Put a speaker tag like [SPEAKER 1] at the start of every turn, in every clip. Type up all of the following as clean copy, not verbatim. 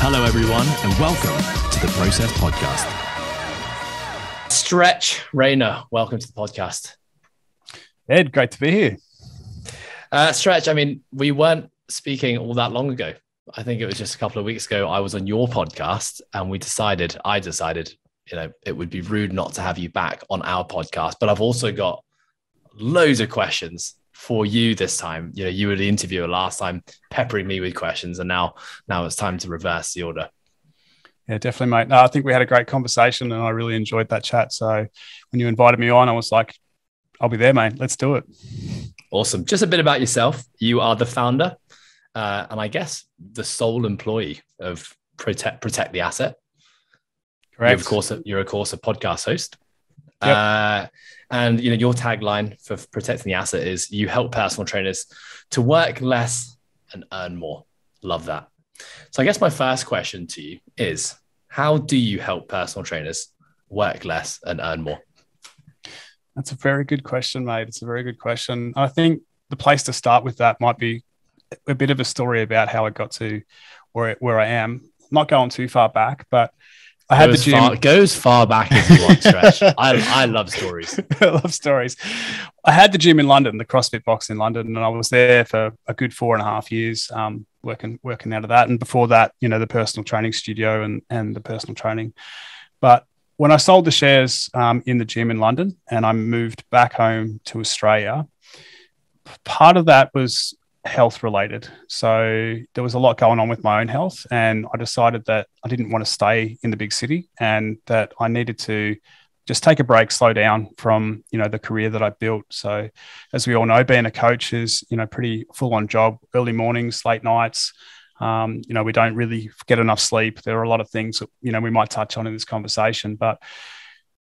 [SPEAKER 1] Hello, everyone, and welcome to the Process Podcast.
[SPEAKER 2] Stretch Rayner, welcome to the podcast.
[SPEAKER 3] Ed, great to be here.
[SPEAKER 2] Stretch, we weren't speaking all that long ago. I think it was just a couple of weeks ago. I was on your podcast and I decided, it would be rude not to have you back on our podcast. But I've also got loads of questions for you this time. You were the interviewer last time, peppering me with questions, and now it's time to reverse the order.
[SPEAKER 3] Yeah, definitely, mate. No, I think we had a great conversation and I really enjoyed that chat. So when you invited me on, I was like, I'll be there, mate. Let's do it. Awesome.
[SPEAKER 2] Just a bit about yourself. You are the founder and I guess the sole employee of Protect the Asset.
[SPEAKER 3] Correct.
[SPEAKER 2] You're of course a podcast host.
[SPEAKER 3] Yep.
[SPEAKER 2] And your tagline for Protecting the Asset is you help personal trainers to work less and earn more. Love that. So I guess my first question to you is, how do you help personal trainers work less and earn more?
[SPEAKER 3] That's a very good question, mate. It's a very good question. I think the place to start with that might be a bit of a story about how I got to where I am. Not going too far back, but I had the gym.
[SPEAKER 2] Go as far back as you want, Stretch. I love stories.
[SPEAKER 3] I love stories. I had the gym in London, the CrossFit box in London, and I was there for a good 4.5 years, working out of that. And before that, the personal training studio and the personal training. But when I sold the shares in the gym in London and I moved back home to Australia, part of that was health related. So there was a lot going on with my own health, and I decided that I didn't want to stay in the big city and that I needed to just take a break, slow down from, the career that I built. So as we all know, being a coach is, pretty full on job, early mornings, late nights. We don't really get enough sleep. There are a lot of things that, we might touch on in this conversation. But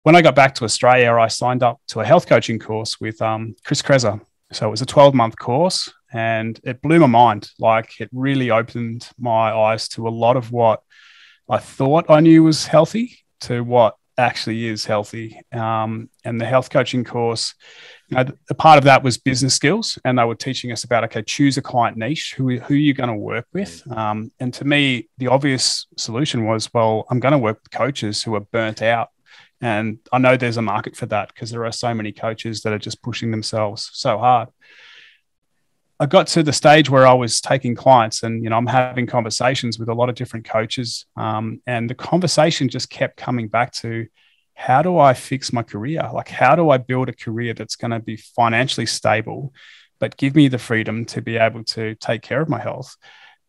[SPEAKER 3] when I got back to Australia, I signed up to a health coaching course with Chris Kreza. So it was a 12-month course and it blew my mind. Like, it really opened my eyes to a lot of what I thought I knew was healthy to what actually is healthy. And the health coaching course, a part of that was business skills, and they were teaching us about, okay, choose a client niche, who you're going to work with. And to me, the obvious solution was, well, I'm going to work with coaches who are burnt out. And I know there's a market for that because there are so many coaches that are just pushing themselves so hard. I got to the stage where I was taking clients and, I'm having conversations with a lot of different coaches. And the conversation just kept coming back to, how do I fix my career? Like, how do I build a career that's going to be financially stable, but give me the freedom to be able to take care of my health?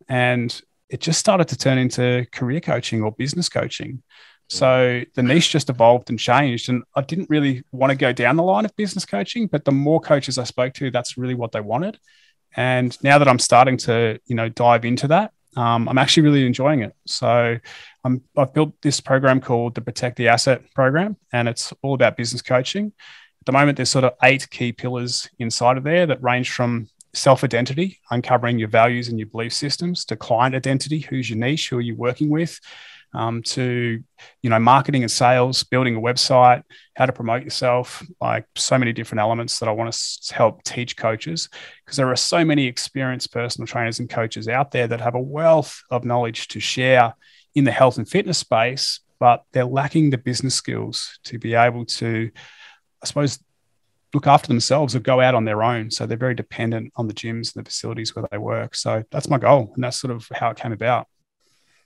[SPEAKER 3] And it just started to turn into career coaching or business coaching. So the niche just evolved and changed. And I didn't really want to go down the line of business coaching, but the more coaches I spoke to, that's really what they wanted. And now that I'm starting to, dive into that, I'm actually really enjoying it. So I've built this program called the Protect the Asset program, and it's all about business coaching. At the moment, there's sort of 8 key pillars inside of there that range from self-identity, uncovering your values and your belief systems, to client identity, who's your niche, who are you working with, to, marketing and sales, building a website, how to promote yourself, like so many different elements that I want to help teach coaches, because there are so many experienced personal trainers and coaches out there that have a wealth of knowledge to share in the health and fitness space, but they're lacking the business skills to be able to, I suppose, look after themselves or go out on their own. So they're very dependent on the gyms and the facilities where they work. So that's my goal. And that's sort of how it came about.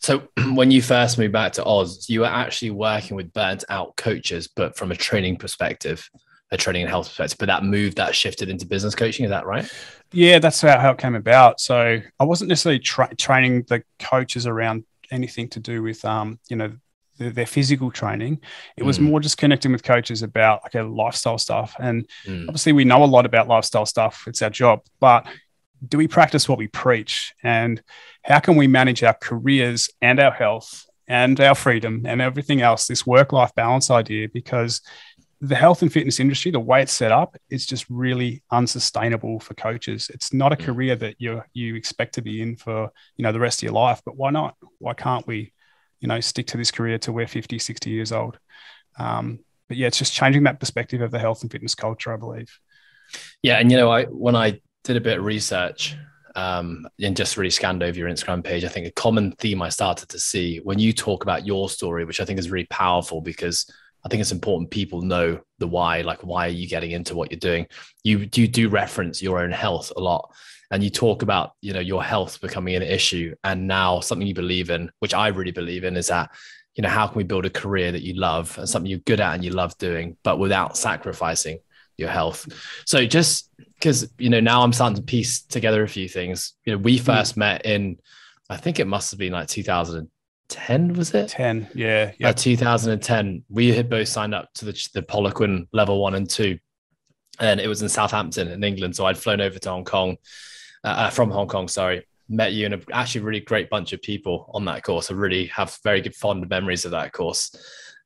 [SPEAKER 2] So when you first moved back to Oz, you were actually working with burnt out coaches, but from a training perspective, a training and health perspective, but that shifted into business coaching. Is that right?
[SPEAKER 3] Yeah, that's how it came about. So I wasn't necessarily training the coaches around anything to do with, their physical training. It was more just connecting with coaches about lifestyle stuff. And obviously we know a lot about lifestyle stuff. It's our job, but do we practice what we preach? And how can we manage our careers and our health and our freedom and everything else, this work-life balance idea? Because the health and fitness industry, the way it's set up, is just really unsustainable for coaches. It's not a career that you expect to be in for, the rest of your life. But why not? Why can't we, stick to this career till we're 50, 60 years old? But yeah, it's just changing that perspective of the health and fitness culture, I believe.
[SPEAKER 2] Yeah. And, when I did a bit of research and just really scanned over your Instagram page, I think a common theme I started to see when you talk about your story, which I think is really powerful, because I think it's important people know the why, like why are you getting into what you're doing? You do reference your own health a lot, and you talk about, you know, your health becoming an issue, and now something you believe in, which I really believe in, is that, you know, how can we build a career that you love and something you're good at and you love doing, but without sacrificing your health? So just because, you know, now I'm starting to piece together a few things. You know, we first met in, I think it must have been like 2010, was it?
[SPEAKER 3] 10, yeah.
[SPEAKER 2] 2010. We had both signed up to the Poliquin level 1 and 2, and it was in Southampton in England. So I'd flown over to Hong Kong, from Hong Kong, sorry. Met you and a actually really great bunch of people on that course. I really have very good fond memories of that course.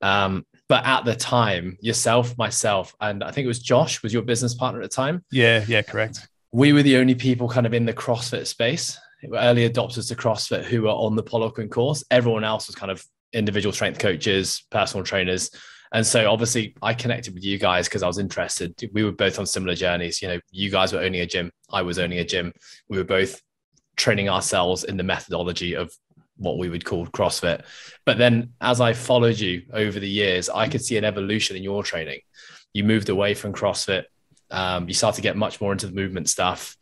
[SPEAKER 2] But at the time, yourself, myself, and I think it was Josh was your business partner at the time.
[SPEAKER 3] Yeah, correct.
[SPEAKER 2] We were the only people kind of in the CrossFit space, early adopters to CrossFit, who were on the Poliquin course. Everyone else was kind of individual strength coaches, personal trainers. And so obviously I connected with you guys because I was interested. We were both on similar journeys. You know, you guys were owning a gym. I was owning a gym. We were both training ourselves in the methodology of what we would call CrossFit. But then as I followed you over the years, I could see an evolution in your training. You moved away from CrossFit. You started to get much more into the movement stuff,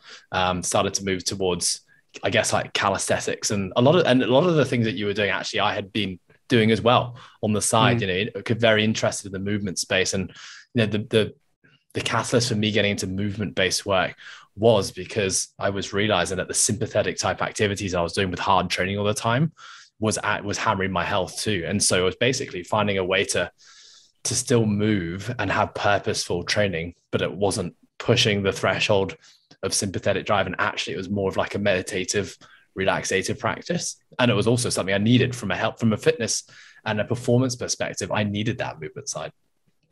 [SPEAKER 2] started to move towards, I guess, like calisthenics and a lot of the things that you were doing, actually, I had been doing as well on the side. You know, very interested in the movement space. And, you know, the catalyst for me getting into movement-based work was because I was realizing that the sympathetic type activities I was doing with hard training all the time was hammering my health too. And so I was basically finding a way to still move and have purposeful training, but it wasn't pushing the threshold of sympathetic drive. And actually it was more of like a meditative, relaxative practice. And it was also something I needed from a fitness and a performance perspective. I needed that movement side.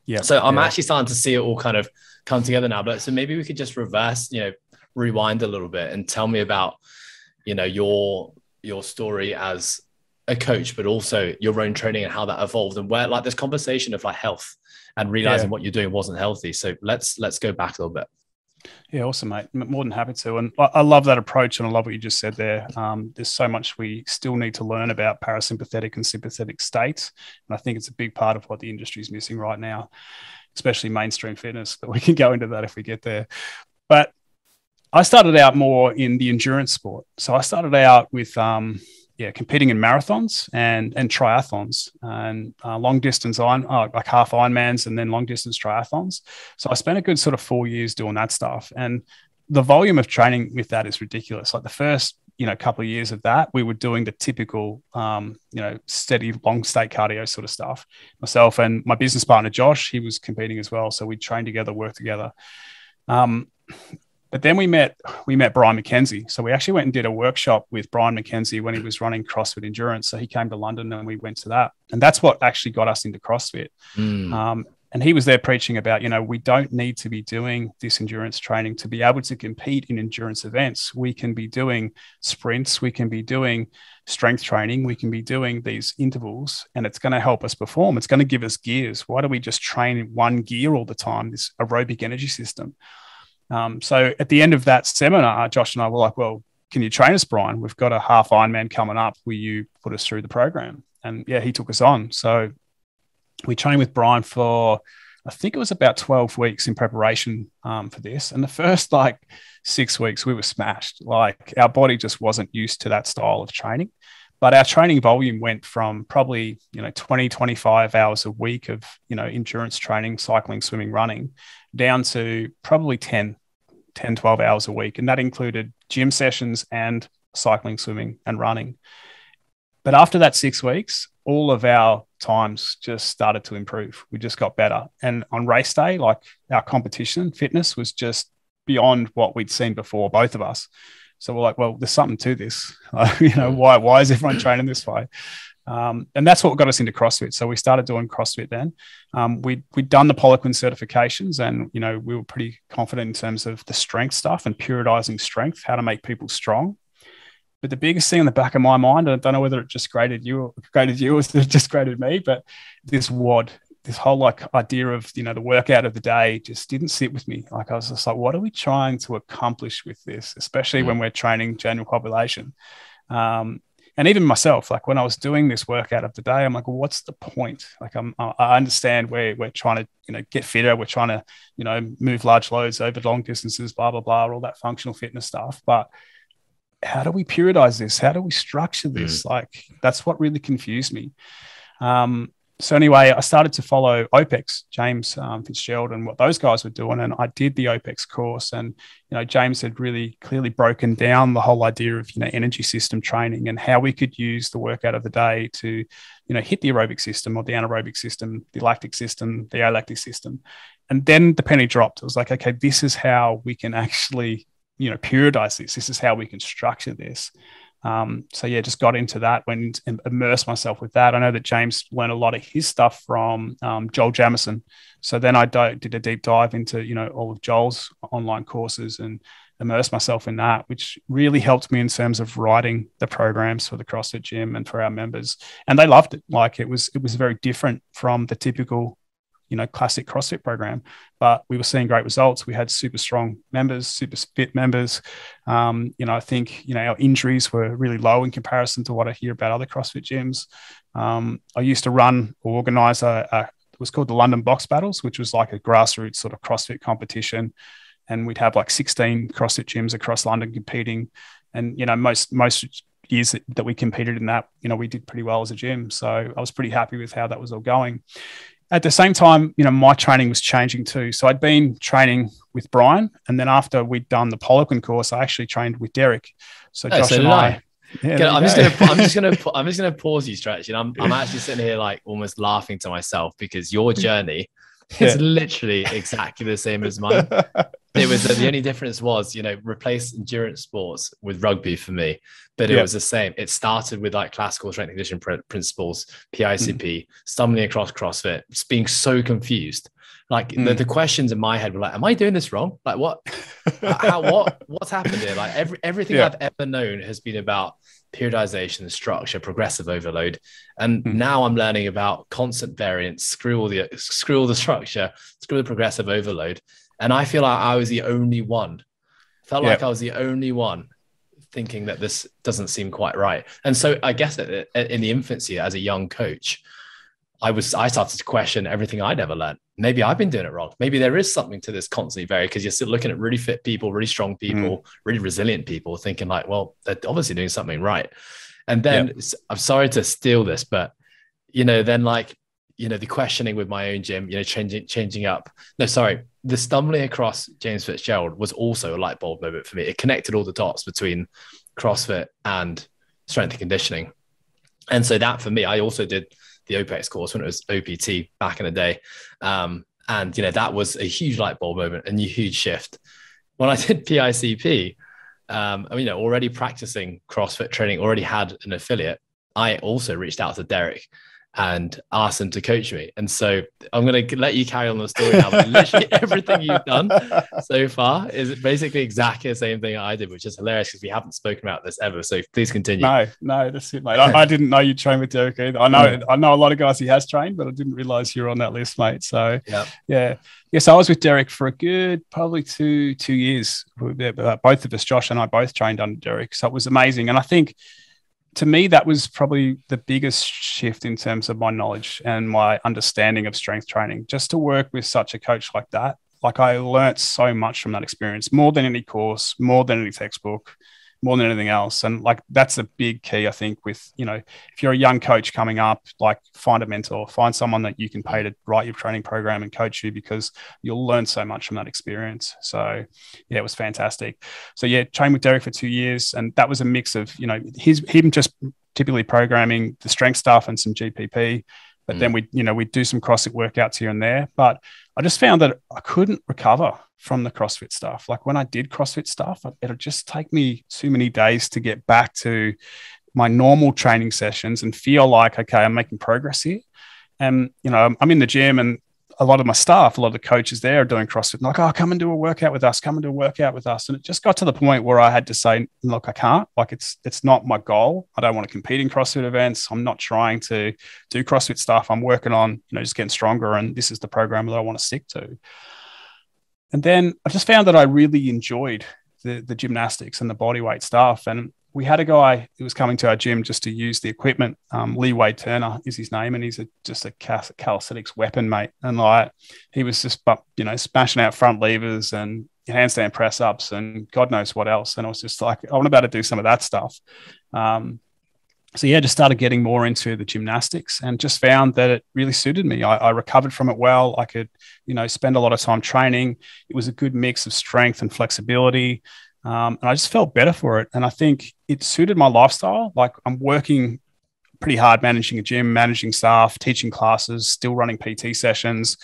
[SPEAKER 3] Yeah.
[SPEAKER 2] So I'm actually starting to see it all kind of come together now. But so maybe we could just rewind a little bit and tell me about, you know, your story as a coach, but also your own training and how that evolved, and where like this conversation of like health and realizing what you're doing wasn't healthy. So let's go back a little bit.
[SPEAKER 3] Yeah, awesome, mate. More than happy to. And I love that approach, and I love what you just said there. There's so much we still need to learn about parasympathetic and sympathetic states. And I think it's a big part of what the industry is missing right now, especially mainstream fitness, but we can go into that if we get there. But I started out more in the endurance sport. So I started out with competing in marathons and triathlons and long distance like half Ironmans and then long distance triathlons. So I spent a good sort of 4 years doing that stuff. And the volume of training with that is ridiculous. Like the first, couple of years of that, we were doing the typical, steady long state cardio sort of stuff. Myself and my business partner, Josh, he was competing as well. So we trained together, worked together. But then we met Brian McKenzie. So we actually went and did a workshop with Brian McKenzie when he was running CrossFit Endurance. So he came to London and we went to that. And that's what actually got us into CrossFit. And he was there preaching about, we don't need to be doing this endurance training to be able to compete in endurance events. We can be doing sprints. We can be doing strength training. We can be doing these intervals, and it's going to help us perform. It's going to give us gears. Why do we just train in one gear all the time, this aerobic energy system? So at the end of that seminar, Josh and I were like, well, can you train us, Brian? We've got a half Ironman coming up. Will you put us through the program? And yeah, he took us on. So we trained with Brian for, I think it was about 12 weeks in preparation for this. And the first 6 weeks, we were smashed. Like our body just wasn't used to that style of training. But our training volume went from probably, 20, 25 hours a week of, endurance training, cycling, swimming, running, down to probably 10, 12 hours a week. And that included gym sessions and cycling, swimming, and running. But after that 6 weeks, all of our times just started to improve. We just got better. And on race day, our competition fitness was just beyond what we'd seen before, both of us. So we're like, well, there's something to this. Why is everyone training this way? And that's what got us into CrossFit. So we started doing CrossFit then. We'd done the Poliquin certifications, and, we were pretty confident in terms of the strength stuff and periodizing strength, how to make people strong. But the biggest thing in the back of my mind, I don't know whether it just graded you or if it just graded me, but this WOD, this whole like idea of, you know, the workout of the day just didn't sit with me. Like I was just like, what are we trying to accomplish with this, especially when we're training general population? And even myself, like when I was doing this workout of the day, I'm like, well, what's the point? Like I understand we're trying to, you know, get fitter. We're trying to, you know, move large loads over long distances, blah, blah, blah, all that functional fitness stuff. But how do we periodize this? How do we structure this? Like, that's what really confused me. So anyway, I started to follow OPEX, James Fitzgerald, and what those guys were doing. And I did the OPEX course. And, you know, James had really clearly broken down the whole idea of, you know, energy system training and how we could use the workout of the day to, you know, hit the aerobic system or the anaerobic system, the lactic system, the alactic system. And then the penny dropped. It was like, okay, this is how we can actually, you know, periodize this. This is how we can structure this. So yeah, just got into that, went and immersed myself with that. I know that James learned a lot of his stuff from Joel Jamieson. So then I did a deep dive into, you know, all of Joel's online courses and immersed myself in that, which really helped me in terms of writing the programs for the CrossFit Gym and for our members. And they loved it. Like it was very different from the typical, you know, classic CrossFit program, but we were seeing great results. We had super strong members, super fit members. You know, I think, you know, our injuries were really low in comparison to what I hear about other CrossFit gyms. I used to run or organize it was called the London Box Battles, which was like a grassroots sort of CrossFit competition. And we'd have like 16 CrossFit gyms across London competing. And, you know, most years that we competed in that, you know, we did pretty well as a gym. So I was pretty happy with how that was all going. At the same time, you know, my training was changing too. So I'd been training with Brian, and then after we'd done the Poliquin course, I actually trained with Derek. So Josh and I. Yeah,
[SPEAKER 2] I'm just gonna pause you, Stretch, and I'm actually sitting here like almost laughing to myself because your journey is literally exactly the same as mine. It was the only difference was, you know, replace endurance sports with rugby for me, but it was the same. It started with like classical strength and conditioning principles, PICP, stumbling across CrossFit, just being so confused. Like the questions in my head were like, am I doing this wrong? Like what's happened here? Like everything I've ever known has been about periodization, structure, progressive overload. And now I'm learning about constant variance, screw all the structure, screw the progressive overload. And I feel like I was the only one, like I was the only one thinking that this doesn't seem quite right. And so I guess in the infancy as a young coach, I started to question everything I'd ever learned. Maybe I've been doing it wrong. Maybe there is something to this constantly vary, because you're still looking at really fit people, really strong people, really resilient people, thinking like, well, they're obviously doing something right. And then I'm sorry to steal this, but, you know, then like, you know, the questioning with my own gym, you know, changing up. No, sorry. The stumbling across James Fitzgerald was also a light bulb moment for me. It connected all the dots between CrossFit and strength and conditioning. And so that for me, I also did the OPEX course when it was OPT back in the day. And, you know, that was a huge light bulb moment and a huge shift. When I did PICP, I mean, you know, already practicing CrossFit training, already had an affiliate. I also reached out to Derek and asked him to coach me. And so I'm going to let you carry on the story now. But literally everything you've done so far is basically exactly the same thing I did, which is hilarious because we haven't spoken about this ever. So please continue.
[SPEAKER 3] No, that's it, mate. I didn't know you trained with Derek either. I know a lot of guys he has trained, but I didn't realize you were on that list, mate. So yeah. So I was with Derek for a good, probably two years. Both of us, Josh and I, both trained under Derek. So it was amazing. And I think, to me, that was probably the biggest shift in terms of my knowledge and my understanding of strength training, just to work with such a coach like that. Like I learnt so much from that experience, more than any course, more than any textbook, more than anything else. And like, that's a big key, I think, with, you know, if you're a young coach coming up, like find a mentor, find someone that you can pay to write your training program and coach you, because you'll learn so much from that experience. So yeah, it was fantastic. So yeah, trained with Derek for 2 years. And that was a mix of, you know, him just typically programming the strength stuff and some GPP. But then we'd do some CrossFit workouts here and there. But I just found that I couldn't recover from the CrossFit stuff. Like when I did CrossFit stuff, it'll just take me too many days to get back to my normal training sessions and feel like, okay, I'm making progress here. And, you know, I'm in the gym and a lot of my staff, a lot of the coaches there are doing CrossFit. And like, oh, come and do a workout with us. Come and do a workout with us. And it just got to the point where I had to say, look, I can't. Like, it's not my goal. I don't want to compete in CrossFit events. I'm not trying to do CrossFit stuff. I'm working on, just getting stronger. And this is the program that I want to stick to. And then I just found that I really enjoyed the gymnastics and the body weight stuff. And we had a guy who was coming to our gym just to use the equipment. Lee Wade Turner is his name, and he's just a calisthenics weapon, mate. And like, he was just, smashing out front levers and handstand press ups and God knows what else. And I was just like, I want to be able to do some of that stuff. So yeah, just started getting more into the gymnastics and just found that it really suited me. I recovered from it well. I could, spend a lot of time training. It was a good mix of strength and flexibility. And I just felt better for it. And I think it suited my lifestyle. Like, I'm working pretty hard, managing a gym, managing staff, teaching classes, still running PT sessions.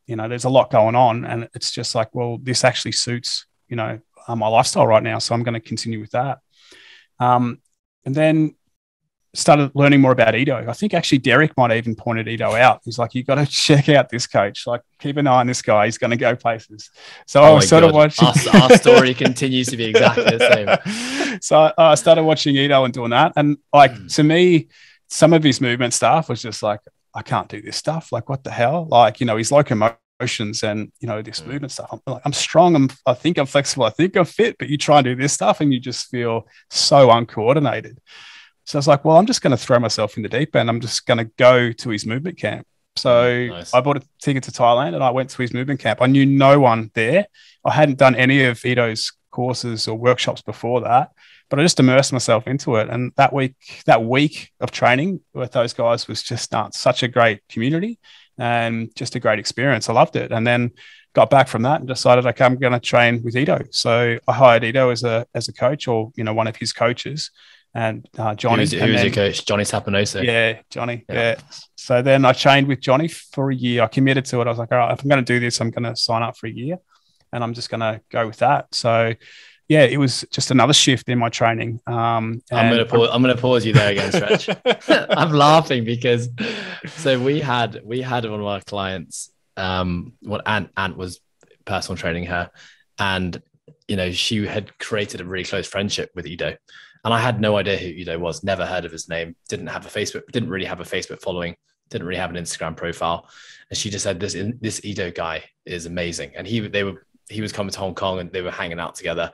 [SPEAKER 3] There's a lot going on. And it's just like, well, this actually suits, my lifestyle right now. So I'm going to continue with that. And then started learning more about Ido. I think actually Derek might have even pointed Ido out. He's like, you got to check out this coach. Like, keep an eye on this guy. He's going to go places. So I was sort of watching.
[SPEAKER 2] Our story continues to be exactly the same.
[SPEAKER 3] So I started watching Ido and doing that. And like, to me, some of his movement stuff was just like, I can't do this stuff. Like, what the hell? Like, his locomotions and, this movement stuff. I'm strong. I think I'm flexible. I think I'm fit, but you try and do this stuff and you just feel so uncoordinated. So I was like, well, I'm just going to throw myself in the deep end. I'm just going to go to his movement camp. So nice. I bought a ticket to Thailand and I went to his movement camp. I knew no one there. I hadn't done any of Ido's courses or workshops before that, but I just immersed myself into it. And that week of training with those guys was just such a great community and just a great experience. I loved it. And then got back from that and decided, okay, I'm going to train with Ido. So I hired Ido as a coach, or, one of his coaches. And Johnny.
[SPEAKER 2] Who was your coach? Johnny Sapanoso.
[SPEAKER 3] Yeah, Johnny. Yeah. So then I trained with Johnny for a year. I committed to it. I was like, all right, if I'm going to do this, I'm going to sign up for a year and I'm just going to go with that. So yeah, it was just another shift in my training. I'm going
[SPEAKER 2] to pause you there again, Stretch. I'm laughing because we had one of our clients, Ant was personal training her, and she had created a really close friendship with Ido. And I had no idea who Ido was, never heard of his name, didn't really have a Facebook following, didn't really have an Instagram profile. And she just said, this Ido guy is amazing. And he was coming to Hong Kong and they were hanging out together.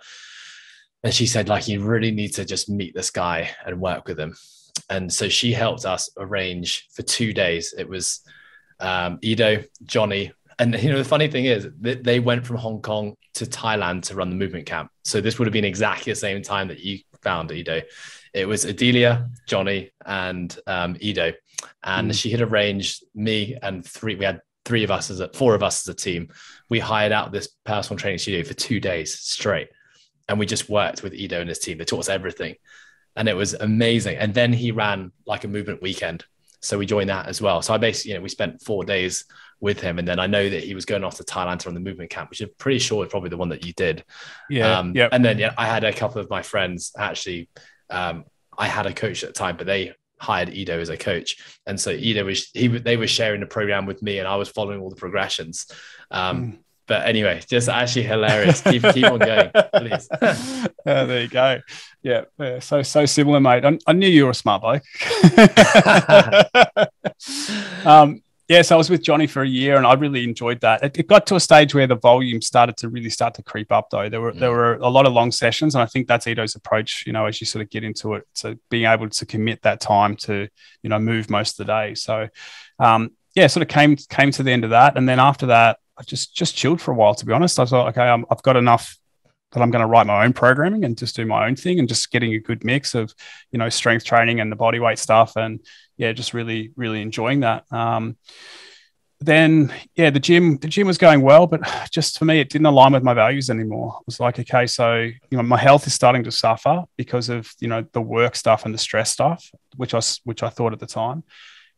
[SPEAKER 2] And she said, like, you really need to just meet this guy and work with him. And so she helped us arrange for 2 days. It was Ido, Johnny. And, the funny thing is they went from Hong Kong to Thailand to run the movement camp. So this would have been exactly the same time that you found Ido. It was Adelia, Johnny, and Ido. And she had arranged me and we had four of us as a team. We hired out this personal training studio for 2 days straight. And we just worked with Ido and his team. They taught us everything. And it was amazing. And then he ran like a movement weekend. So we joined that as well. So I basically, we spent 4 days with him. And then I know that he was going off to Thailand to run the movement camp, which I'm pretty sure is probably the one that you did.
[SPEAKER 3] Yeah.
[SPEAKER 2] And then, I had a couple of my friends actually, I had a coach at the time, but they hired Ido as a coach. And so Ido they were sharing the program with me and I was following all the progressions. But anyway, just actually hilarious. Keep on going, please.
[SPEAKER 3] There you go. Yeah. So similar, mate. I knew you were a smart bloke. So I was with Johnny for a year and I really enjoyed that. It got to a stage where the volume started to creep up though. There were a lot of long sessions and I think that's Ido's approach, as you sort of get into it, to being able to commit that time to, move most of the day. So, sort of came to the end of that. And then after that, I just chilled for a while, to be honest. I was like, okay, I've got enough that I'm going to write my own programming and just do my own thing and just getting a good mix of, strength training and the body weight stuff. And just really, really enjoying that. Then the gym was going well, but just for me, it didn't align with my values anymore. It was like, okay, so, my health is starting to suffer because of, the work stuff and the stress stuff, which I thought at the time.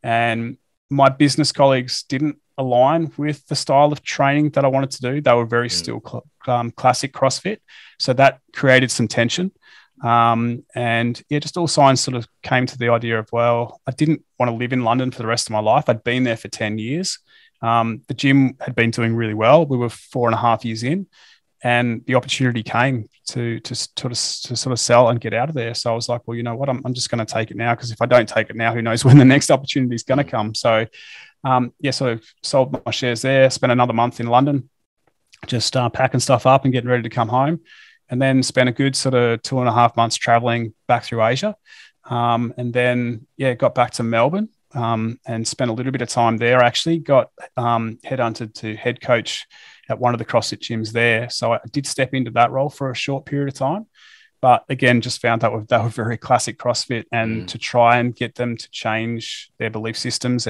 [SPEAKER 3] And my business colleagues didn't align with the style of training that I wanted to do. They were very still classic CrossFit. So that created some tension. Just all signs sort of came to the idea of, well, I didn't want to live in London for the rest of my life. I'd been there for 10 years. The gym had been doing really well. We were 4.5 years in, and the opportunity came to sort of sell and get out of there. So I was like, well, you know what, I'm just going to take it now, because if I don't take it now, who knows when the next opportunity is going to come. So so I sold my shares there, spent another month in London, just packing stuff up and getting ready to come home, and then spent a good sort of 2.5 months traveling back through Asia. And then, got back to Melbourne and spent a little bit of time there. Actually got headhunted to head coach at one of the CrossFit gyms there. So I did step into that role for a short period of time. But again, just found that they were very classic CrossFit, and to try and get them to change their belief systems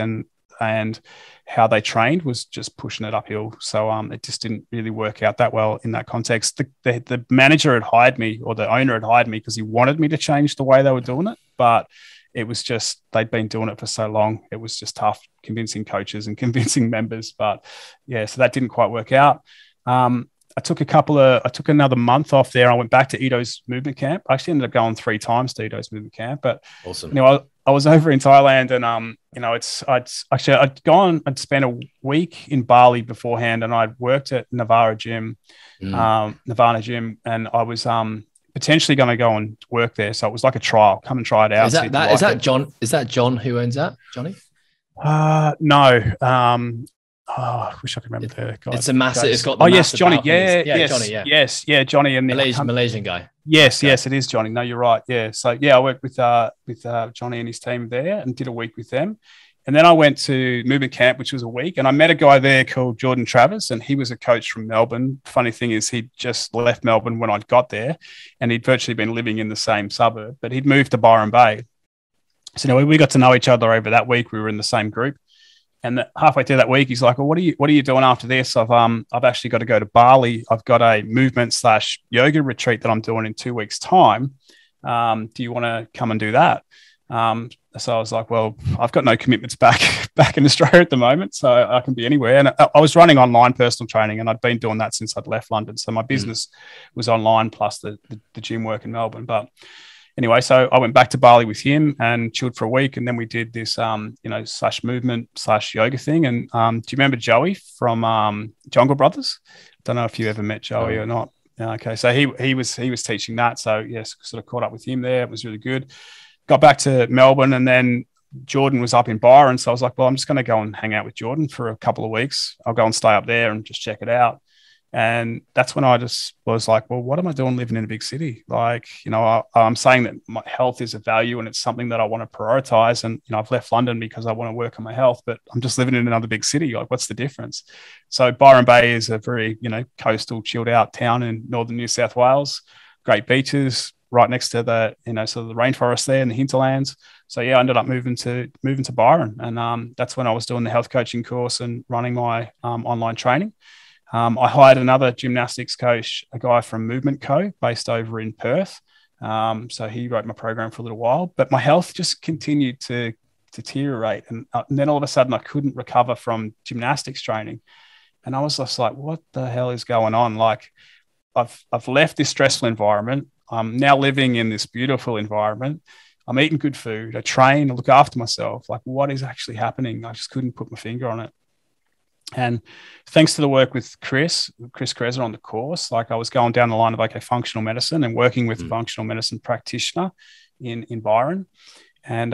[SPEAKER 3] and how they trained was just pushing it uphill. So it just didn't really work out that well in that context. The manager had hired me, or the owner had hired me, because he wanted me to change the way they were doing it. But it was just, they'd been doing it for so long. It was just tough convincing coaches and convincing members. But so that didn't quite work out. I took another month off there. I went back to Ito's movement camp. I actually ended up going 3 times to Ito's movement camp. But
[SPEAKER 2] awesome.
[SPEAKER 3] I was over in Thailand, and I'd spent a week in Bali beforehand, and I'd worked at Nirvana Gym, and I was potentially going to go and work there. So it was like a trial, come and try it out.
[SPEAKER 2] Is that John who owns that, Johnny?
[SPEAKER 3] No. I wish I could remember the guy.
[SPEAKER 2] It's a massive. It's got.
[SPEAKER 3] Yes, Johnny.
[SPEAKER 2] Johnny. Yeah,
[SPEAKER 3] Johnny and
[SPEAKER 2] Malaysian guy.
[SPEAKER 3] Yes, it is Johnny. No, you're right. Yeah. So I worked with Johnny and his team there, and did a week with them. And then I went to movement camp, which was a week, and I met a guy there called Jordan Travis, and he was a coach from Melbourne. Funny thing is, he'd just left Melbourne when I got there, and he'd virtually been living in the same suburb, but he'd moved to Byron Bay. So we got to know each other over that week. We were in the same group. And halfway through that week, he's like, well, what are you doing after this? I've actually got to go to Bali. I've got a movement/yoga retreat that I'm doing in 2 weeks' time. Do you want to come and do that? So I was like, well, I've got no commitments back in Australia at the moment, so I can be anywhere. And I was running online personal training, and I'd been doing that since I'd left London. So my business was online, plus the gym work in Melbourne. But anyway, so I went back to Bali with him and chilled for a week. And then we did this, /movement/yoga thing. And do you remember Joey from Jungle Brothers? Don't know if you ever met Joey or not. Okay. So he was teaching that. So yes, sort of caught up with him there. It was really good. Got back to Melbourne, and then Jordan was up in Byron. So I was like, well, I'm just going to go and hang out with Jordan for a couple of weeks. I'll go and stay up there and just check it out. And that's when I just was like, well, what am I doing living in a big city? Like, I'm saying that my health is a value, and it's something that I want to prioritize. And, I've left London because I want to work on my health, but I'm just living in another big city. Like, what's the difference? So Byron Bay is a very, coastal, chilled out town in northern New South Wales. Great beaches right next to the, sort of the rainforest there and the hinterlands. So I ended up moving to Byron. And that's when I was doing the health coaching course and running my online training. I hired another gymnastics coach, a guy from Movement Co, based over in Perth. So he wrote my program for a little while, but my health just continued to deteriorate. And then all of a sudden I couldn't recover from gymnastics training. And I was just like, what the hell is going on? Like, I've left this stressful environment. I'm now living in this beautiful environment. I'm eating good food. I train, I look after myself. Like, what is actually happening? I just couldn't put my finger on it. And thanks to the work with Chris Krezer on the course, like, I was going down the line of functional medicine and working with a functional medicine practitioner in Byron. And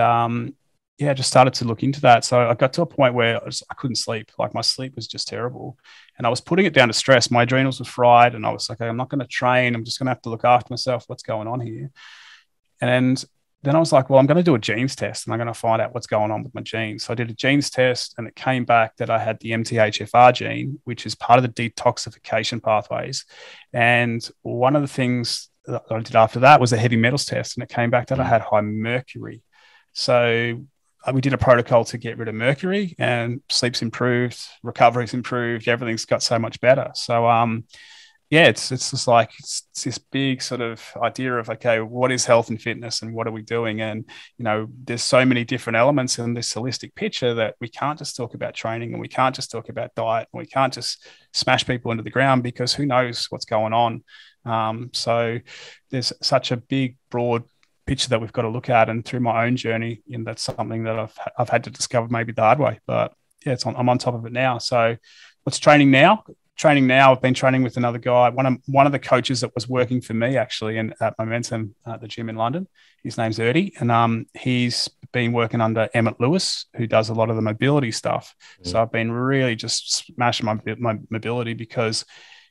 [SPEAKER 3] just started to look into that. So I got to a point where I couldn't sleep. Like, my sleep was just terrible. And I was putting it down to stress. My adrenals were fried. And I was like, I'm not going to train. I'm just going to have to look after myself. What's going on here? And then I was like, well, I'm going to do a genes test, and I'm going to find out what's going on with my genes. So I did a genes test, and it came back that I had the MTHFR gene, which is part of the detoxification pathways. And one of the things that I did after that was a heavy metals test, and it came back that I had high mercury. So we did a protocol to get rid of mercury, and sleep's improved, recovery's improved, everything's got so much better. So it's just like, it's this big sort of idea of, okay, what is health and fitness, and what are we doing? And, there's so many different elements in this holistic picture that we can't just talk about training, and we can't just talk about diet, and we can't just smash people into the ground, because who knows what's going on. So there's such a big, broad picture that we've got to look at. And through my own journey, that's something that I've had to discover maybe the hard way. But I'm on top of it now. So what's training now? I've been training with another guy, one of the coaches that was working for me actually at Momentum at the gym in London. His name's Erdy, and he's been working under Emmett Lewis, who does a lot of the mobility stuff. So I've been really just smashing my mobility, because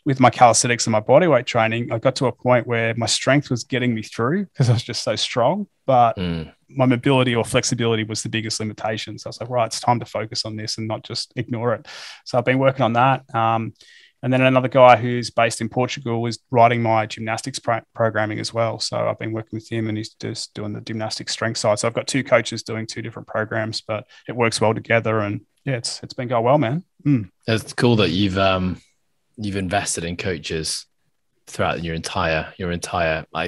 [SPEAKER 3] with my calisthenics and my bodyweight training, I got to a point where my strength was getting me through because I was just so strong, but my mobility or flexibility was the biggest limitation. So I was like, right, it's time to focus on this and not just ignore it. So I've been working on that. And then another guy who's based in Portugal is writing my gymnastics programming as well. So I've been working with him, and he's just doing the gymnastics strength side. So I've got two coaches doing two different programs, but it works well together. And yeah, it's been going well, man.
[SPEAKER 2] It's cool that you've invested in coaches throughout your entire I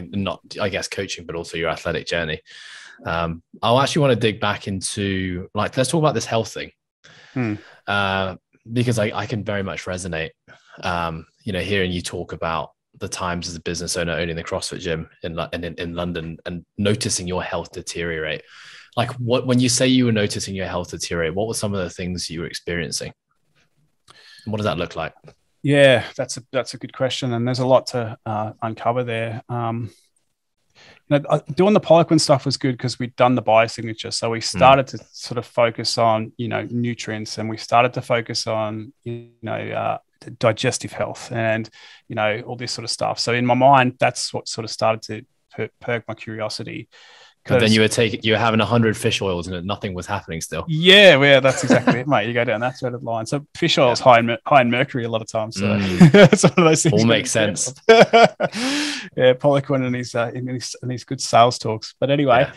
[SPEAKER 2] guess coaching, but also your athletic journey. I'll actually want to dig back into, like, let's talk about this health thing, because I can very much resonate. Hearing you talk about the times as a business owner owning the CrossFit gym in London and noticing your health deteriorate. Like, when you say you were noticing your health deteriorate, what were some of the things you were experiencing? And what does that look like?
[SPEAKER 3] Yeah, that's a good question, and there's a lot to uncover there. Doing the Poliquin stuff was good because we'd done the biosignature, so we started to sort of focus on nutrients, and we started to focus on digestive health and all this sort of stuff. So in my mind, that's what sort of started to perk my curiosity.
[SPEAKER 2] But then you were having 100 fish oils and nothing was happening still.
[SPEAKER 3] Yeah, that's exactly it, mate. You go down that sort of line. So fish oil is high in mercury a lot of times. So it's one of those things.
[SPEAKER 2] All makes sense.
[SPEAKER 3] Yeah, Poliquin and his good sales talks. But anyway,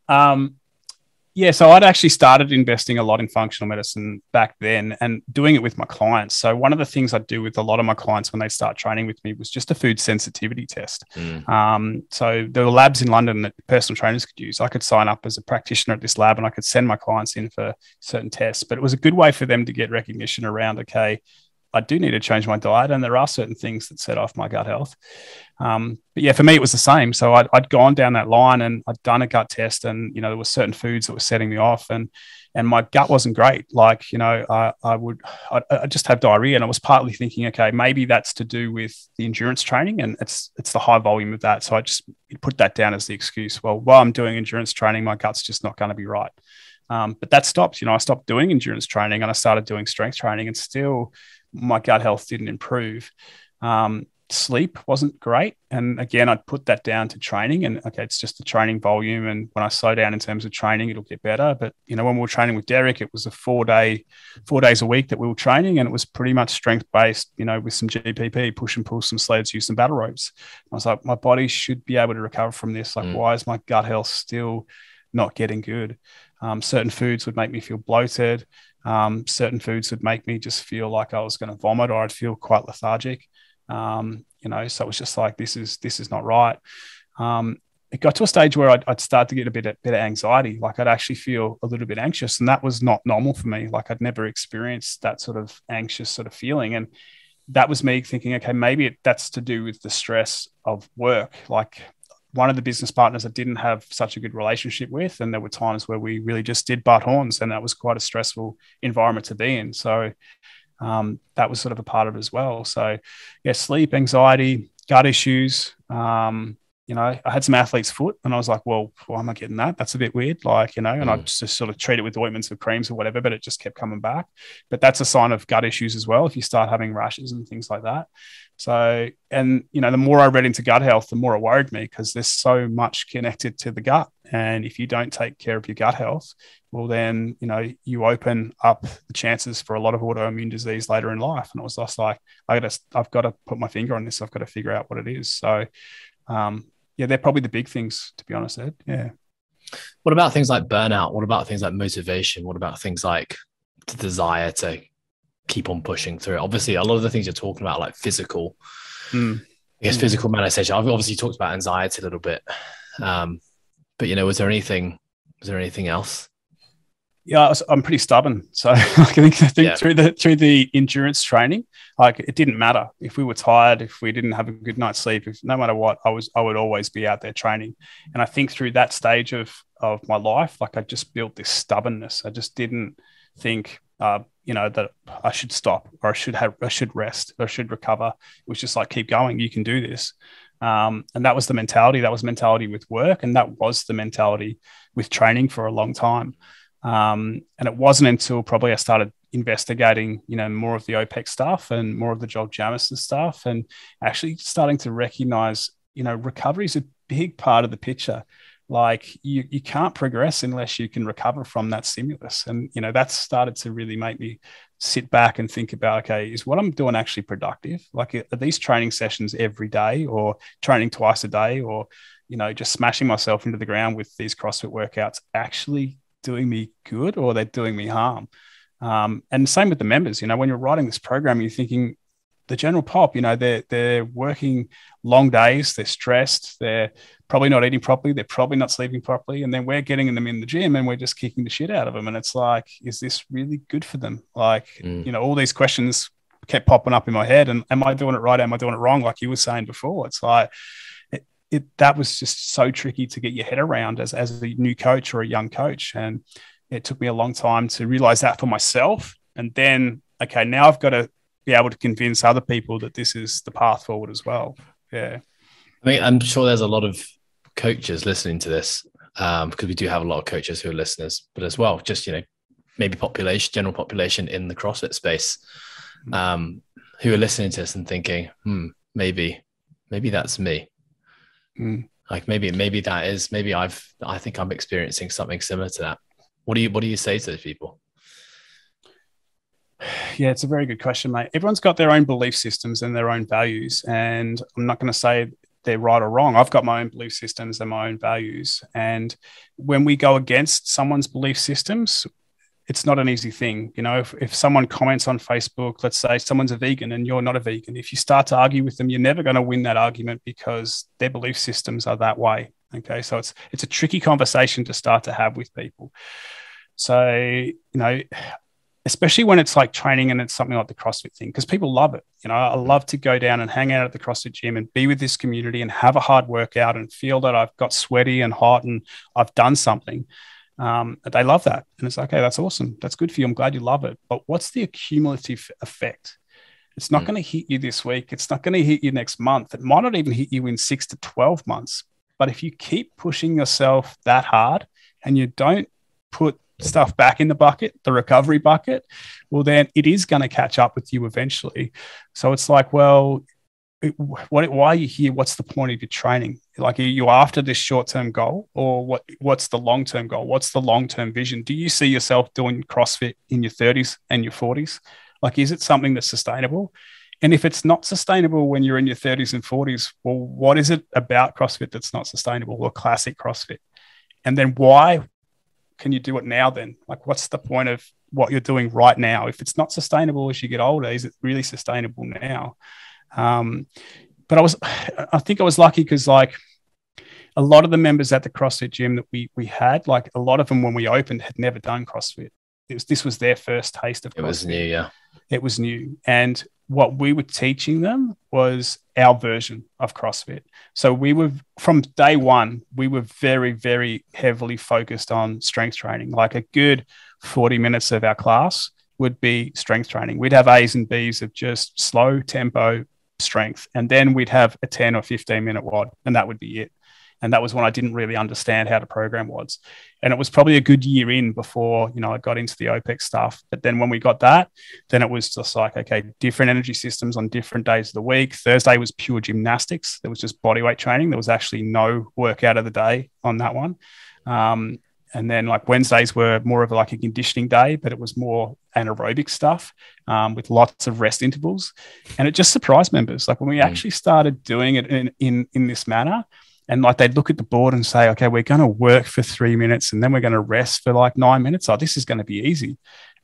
[SPEAKER 3] so I'd actually started investing a lot in functional medicine back then and doing it with my clients. So one of the things I do with a lot of my clients when they start training with me was just a food sensitivity test. So there were labs in London that personal trainers could use. I could sign up as a practitioner at this lab and I could send my clients in for certain tests, but it was a good way for them to get recognition around, okay, I do need to change my diet, and there are certain things that set off my gut health. But yeah, for me, it was the same. So I'd gone down that line and I'd done a gut test, and there were certain foods that were setting me off, and my gut wasn't great. Like, I just have diarrhea, and I was partly thinking, okay, maybe that's to do with the endurance training, and it's the high volume of that. So I just put that down as the excuse. Well, while I'm doing endurance training, my gut's just not going to be right. But that stopped. I stopped doing endurance training and I started doing strength training, and still my gut health didn't improve. Sleep wasn't great. And again, I'd put that down to training, and okay, it's just the training volume. And when I slow down in terms of training, it'll get better. But, when we were training with Derek, it was a 4 days a week that we were training. And it was pretty much strength based, with some GPP, push and pull some sleds, use some battle ropes. I was like, my body should be able to recover from this. Like, why is my gut health still not getting good? Certain foods would make me feel bloated. Certain foods would make me just feel like I was going to vomit, or I'd feel quite lethargic. So it was just like, this is not right. It got to a stage where I'd start to get a bit of anxiety. Like, I'd actually feel a little bit anxious, and that was not normal for me. Like, I'd never experienced that sort of anxious sort of feeling. And that was me thinking, okay, maybe that's to do with the stress of work. Like, one of the business partners I didn't have such a good relationship with, and there were times where we really just did butt horns, and that was quite a stressful environment to be in. So that was sort of a part of it as well. So yeah, sleep, anxiety, gut issues. I had some athlete's foot, and I was like, well, why am I getting that? That's a bit weird. Like, and I just sort of treat it with ointments or creams or whatever, but it just kept coming back. But that's a sign of gut issues as well, if you start having rashes and things like that. So, and, the more I read into gut health, the more it worried me, because there's so much connected to the gut. And if you don't take care of your gut health, well, then, you open up the chances for a lot of autoimmune disease later in life. And it was just like, I've got to put my finger on this. I've got to figure out what it is. So, yeah, they're probably the big things, to be honest, Ed. Yeah.
[SPEAKER 2] What about things like burnout? What about things like motivation? What about things like the desire to keep on pushing through? Obviously, a lot of the things you're talking about, like physical, physical manifestation. I've obviously talked about anxiety a little bit. But, was there anything else?
[SPEAKER 3] Yeah, I'm pretty stubborn. So I think through the endurance training, like, it didn't matter if we were tired, if we didn't have a good night's sleep, no matter what, I would always be out there training. And I think through that stage of my life, like, I just built this stubbornness. I just didn't think that I should stop, or I should rest, or I should recover. It was just like, keep going, you can do this. And that was the mentality. That was mentality with work, and that was the mentality with training for a long time. And it wasn't until probably I started investigating, more of the OPEC stuff and more of the Jog Jamison stuff, and actually starting to recognize, recovery is a big part of the picture. Like you can't progress unless you can recover from that stimulus. And, that's started to really make me sit back and think about, okay, is what I'm doing actually productive? Like, are these training sessions every day, or training twice a day, or, just smashing myself into the ground with these CrossFit workouts actually doing me good, or they're doing me harm? And same with the members, when you're writing this program, you're thinking, the general pop, they're working long days, they're stressed, they're probably not eating properly, they're probably not sleeping properly, and then we're getting them in the gym and we're just kicking the shit out of them. And it's like, is this really good for them? Like, all these questions kept popping up in my head. And am I doing it right? Am I doing it wrong? Like you were saying before, it's like, that was just so tricky to get your head around as a new coach or a young coach. And it took me a long time to realize that for myself. And then, okay, now I've got to be able to convince other people that this is the path forward as well. Yeah.
[SPEAKER 2] I mean, I'm sure there's a lot of coaches listening to this, because we do have a lot of coaches who are listeners, but as well, just, maybe general population in the CrossFit space, who are listening to this and thinking, maybe that's me. Like maybe that is, I think I'm experiencing something similar to that. What do you say to those people?
[SPEAKER 3] Yeah, it's a very good question, mate. Everyone's got their own belief systems and their own values. And I'm not going to say they're right or wrong. I've got my own belief systems and my own values. And when we go against someone's belief systems, it's not an easy thing. If someone comments on Facebook, let's say someone's a vegan and you're not a vegan, if you start to argue with them, you're never going to win that argument because their belief systems are that way. Okay. So it's a tricky conversation to start to have with people. So, especially when it's like training and it's something like the CrossFit thing, because people love it. I love to go down and hang out at the CrossFit gym and be with this community and have a hard workout and feel that I've got sweaty and hot and I've done something. They love that. And it's okay, that's awesome. That's good for you. I'm glad you love it. But what's the accumulative effect? It's not going to hit you this week. It's not going to hit you next month. It might not even hit you in 6 to 12 months. But if you keep pushing yourself that hard and you don't put stuff back in the bucket, the recovery bucket, well, then it is going to catch up with you eventually. So it's like, well, why are you here? What's the point of your training? Like, are you after this short-term goal, or what's the long-term goal? What's the long-term vision? Do you see yourself doing CrossFit in your 30s and your 40s? Like, is it something that's sustainable? And if it's not sustainable when you're in your 30s and 40s, well, what is it about CrossFit that's not sustainable, or classic CrossFit? And then why can you do it now then? Like, what's the point of what you're doing right now? If it's not sustainable as you get older, is it really sustainable now? But I think I was lucky because, like, a lot of the members at the CrossFit gym that we had, like, a lot of them when we opened had never done CrossFit. This was their first taste of CrossFit. It was new, yeah. It was new. And what we were teaching them was our version of CrossFit. So we were, from day one, we were very, very heavily focused on strength training. Like, a good 40 minutes of our class would be strength training. We'd have A's and B's of just slow tempo strength. And then we'd have a 10 or 15 minute WOD, and that would be it. And that was when I didn't really understand how to program WODs. And it was probably a good year in before, I got into the OPEC stuff. But then when we got that, then it was just like, okay, different energy systems on different days of the week. Thursday was pure gymnastics. There was just bodyweight training. There was actually no workout of the day on that one. And then, like, Wednesdays were more of like a conditioning day, but it was more anaerobic stuff with lots of rest intervals. And it just surprised members. Like, when we actually started doing it in this manner, and like, they'd look at the board and say, okay, we're going to work for 3 minutes and then we're going to rest for like 9 minutes. Oh, this is going to be easy.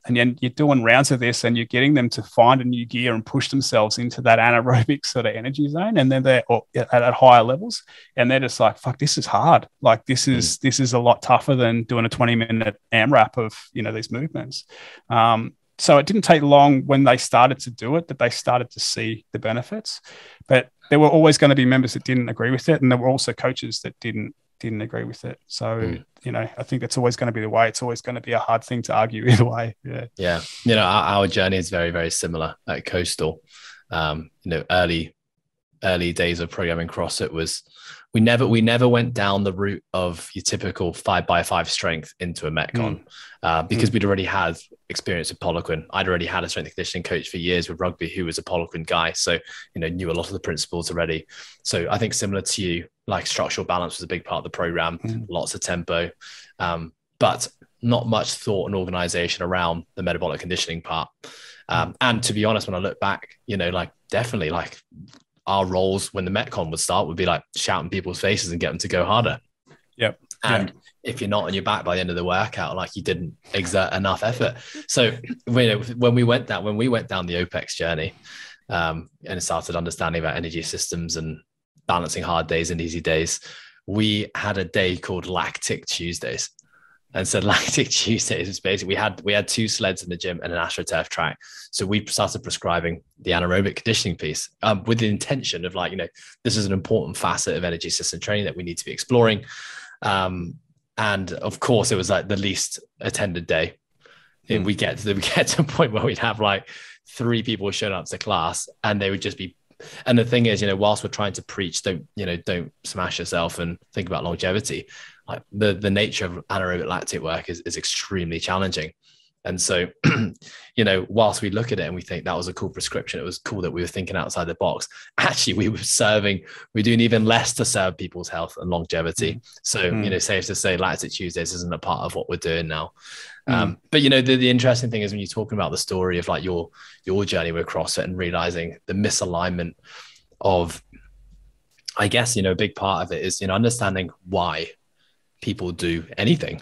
[SPEAKER 3] And then you're doing rounds of this and you're getting them to find a new gear and push themselves into that anaerobic sort of energy zone. And then they're at higher levels and they're just like, fuck, this is hard. Like, this is a lot tougher than doing a 20-minute AMRAP of, these movements. So it didn't take long when they started to do it that they started to see the benefits. But there were always going to be members that didn't agree with it. And there were also coaches that didn't didn't agree with it. So, I think that's always going to be the way. It's always going to be a hard thing to argue either way.
[SPEAKER 2] Yeah. Our journey is very, very similar at Coastal. Early days of programming CrossFit was, we never went down the route of your typical 5x5 strength into a Metcon because we'd already had experience with Poliquin. I'd already had a strength and conditioning coach for years with rugby who was a Poliquin guy. So, knew a lot of the principles already. So I think similar to you, like structural balance was a big part of the program, lots of tempo, but not much thought and organization around the metabolic conditioning part. And to be honest, when I look back, definitely our roles when the Metcon would start would be like shouting people's faces and get them to go harder.
[SPEAKER 3] Yep.
[SPEAKER 2] And if you're not on your back by the end of the workout, like you didn't exert enough effort. So when we went down the OPEX journey and started understanding about energy systems and balancing hard days and easy days, we had a day called Lactic Tuesdays. And so Lactic Tuesdays is basically, we had 2 sleds in the gym and an AstroTurf track. So we started prescribing the anaerobic conditioning piece with the intention of this is an important facet of energy system training that we need to be exploring. And of course, it was like the least attended day. We get to a point where we'd have 3 people showing up to class, and they would just be. And the thing is, whilst we're trying to preach, don't smash yourself and think about longevity. Like the nature of anaerobic lactate work is extremely challenging. And so, whilst we look at it and we think that was a cool prescription, it was cool that we were thinking outside the box. Actually, we're doing even less to serve people's health and longevity. So, safe to say Lactic Tuesdays isn't a part of what we're doing now. But, the interesting thing is when you're talking about the story of your journey with CrossFit and realizing the misalignment of, I guess, a big part of it is, understanding why people do anything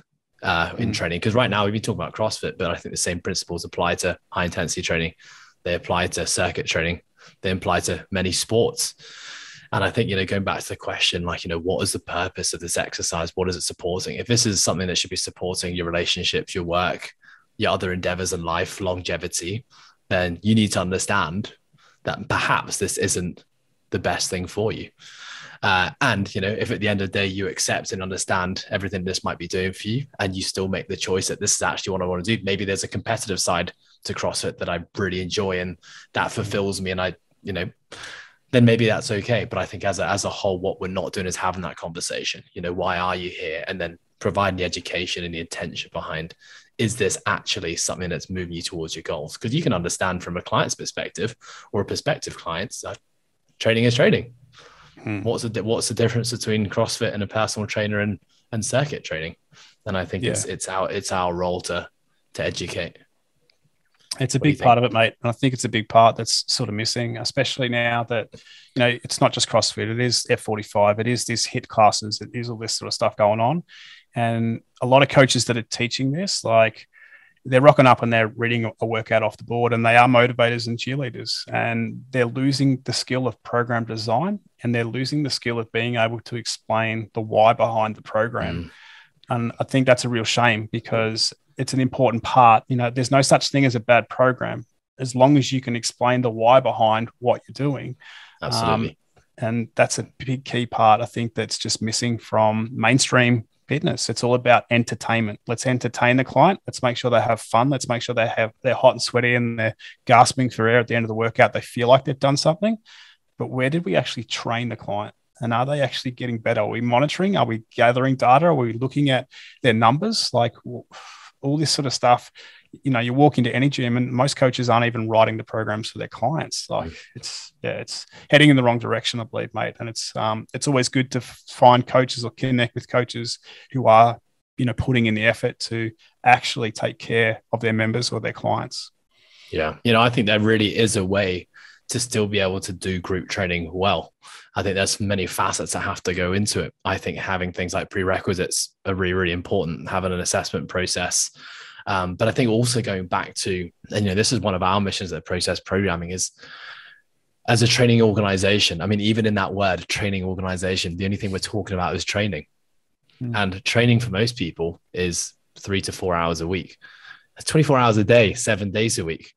[SPEAKER 2] in training. Because right now we've been talking about CrossFit, but I think the same principles apply to high intensity training. They apply to circuit training. They apply to many sports. And I think, going back to the question, what is the purpose of this exercise? What is it supporting? If this is something that should be supporting your relationships, your work, your other endeavors in life, longevity, then you need to understand that perhaps this isn't the best thing for you. And, if at the end of the day, you accept and understand everything this might be doing for you, and you still make the choice that this is actually what I want to do. Maybe there's a competitive side to CrossFit that I really enjoy and that fulfills me. And then maybe that's okay. But I think as a whole, what we're not doing is having that conversation. Why are you here? And then providing the education and the intention behind, is this actually something that's moving you towards your goals? Because you can understand from a client's perspective or a prospective client's, training is training. What's the difference between CrossFit and a personal trainer and circuit training? And I think it's our role to educate.
[SPEAKER 3] It's a big part of it, mate. And I think it's a big part that's sort of missing, especially now that, it's not just CrossFit, it is F45, it is this HIIT classes, it is all this sort of stuff going on. And a lot of coaches that are teaching this, they're rocking up and they're reading a workout off the board, and they are motivators and cheerleaders, and they're losing the skill of program design, and they're losing the skill of being able to explain the why behind the program. And I think that's a real shame, because it's an important part. There's no such thing as a bad program as long as you can explain the why behind what you're doing.
[SPEAKER 2] Absolutely.
[SPEAKER 3] And that's a big key part, I think, that's just missing from mainstream fitness. It's all about entertainment. Let's entertain the client. Let's make sure they have fun. Let's make sure they're hot and sweaty and they're gasping for air at the end of the workout. They feel like they've done something. But where did we actually train the client? And are they actually getting better? Are we monitoring? Are we gathering data? Are we looking at their numbers? All this sort of stuff. You walk into any gym and most coaches aren't even writing the programs for their clients. It's heading in the wrong direction, I believe, mate. And it's always good to find coaches or connect with coaches who are, putting in the effort to actually take care of their members or their clients.
[SPEAKER 2] Yeah. I think there really is a way to still be able to do group training well. I think there's many facets that have to go into it. I think having things like prerequisites are really, really important, having an assessment process. But I think also going back to, and this is one of our missions at Process Programming, is as a training organization. I mean, even in that word, training organization, the only thing we're talking about is training. And training for most people is 3 to 4 hours a week. That's 24 hours a day, 7 days a week.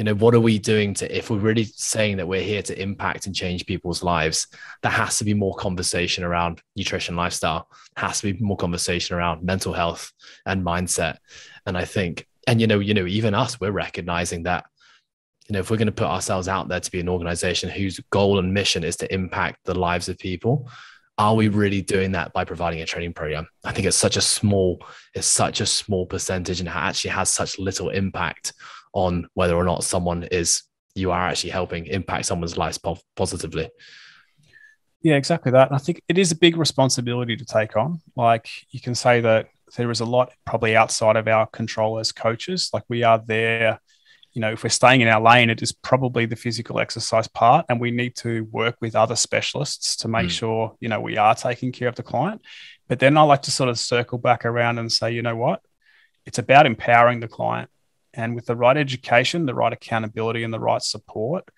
[SPEAKER 2] what are we doing if we're really saying that we're here to impact and change people's lives, there has to be more conversation around nutrition, lifestyle, has to be more conversation around mental health and mindset. And I think, and even us, we're recognizing that, if we're going to put ourselves out there to be an organization whose goal and mission is to impact the lives of people, are we really doing that by providing a training program? I think it's such a small percentage, and it actually has such little impact on whether or not you are actually helping impact someone's life positively.
[SPEAKER 3] Yeah, exactly that. And I think it is a big responsibility to take on. Like, you can say that there is a lot probably outside of our control as coaches. Like, we are there, if we're staying in our lane, it is probably the physical exercise part, and we need to work with other specialists to make sure, we are taking care of the client. But then I like to sort of circle back around and say, you know what? It's about empowering the client. And with the right education, the right accountability, and the right support,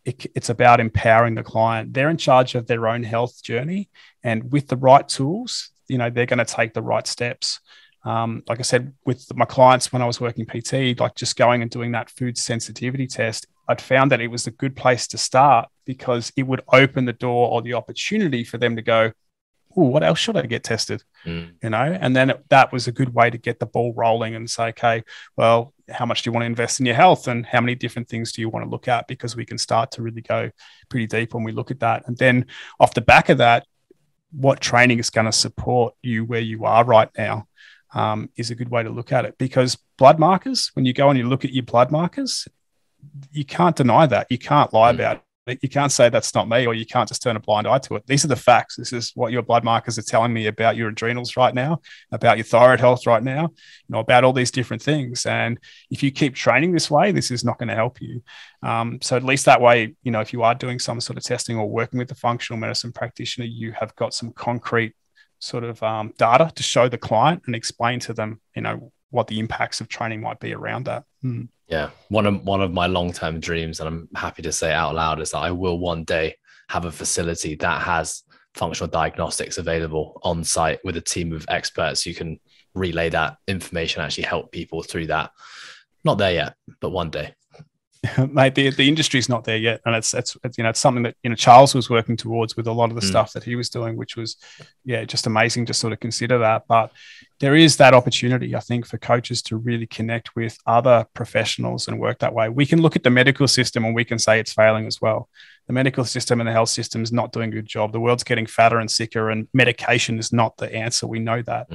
[SPEAKER 3] it's about empowering the client. They're in charge of their own health journey. And with the right tools, they're going to take the right steps. Like I said, with my clients, when I was working PT, like just going and doing that food sensitivity test, I'd found that it was a good place to start, because it would open the door or the opportunity for them to go, oh, what else should I get tested? And then that was a good way to get the ball rolling and say, okay, well, how much do you want to invest in your health, and how many different things do you want to look at? Because we can start to really go pretty deep when we look at that. And then off the back of that, what training is going to support you where you are right now is a good way to look at it. Because blood markers, when you go and you look at your blood markers, you can't deny that. You can't lie about it. You can't say that's not me, or you can't just turn a blind eye to it. These are the facts. This is what your blood markers are telling me about your adrenals right now, about your thyroid health right now, about all these different things. And if you keep training this way, this is not going to help you. So at least that way, if you are doing some sort of testing or working with a functional medicine practitioner, you have got some concrete sort of data to show the client and explain to them, what the impacts of training might be around that.
[SPEAKER 2] Yeah. One of my long-term dreams, and I'm happy to say out loud, is that I will one day have a facility that has functional diagnostics available on site with a team of experts who can relay that information, actually help people through that. Not there yet, but one day.
[SPEAKER 3] Mate, the industry's not there yet, and it's something that Charles was working towards with a lot of the stuff that he was doing, which was just amazing to sort of consider that. But there is that opportunity, I think, for coaches to really connect with other professionals and work that way. We can look at the medical system and we can say it's failing as well. The medical system and the health system is not doing a good job. The world's getting fatter and sicker, and medication is not the answer. We know that.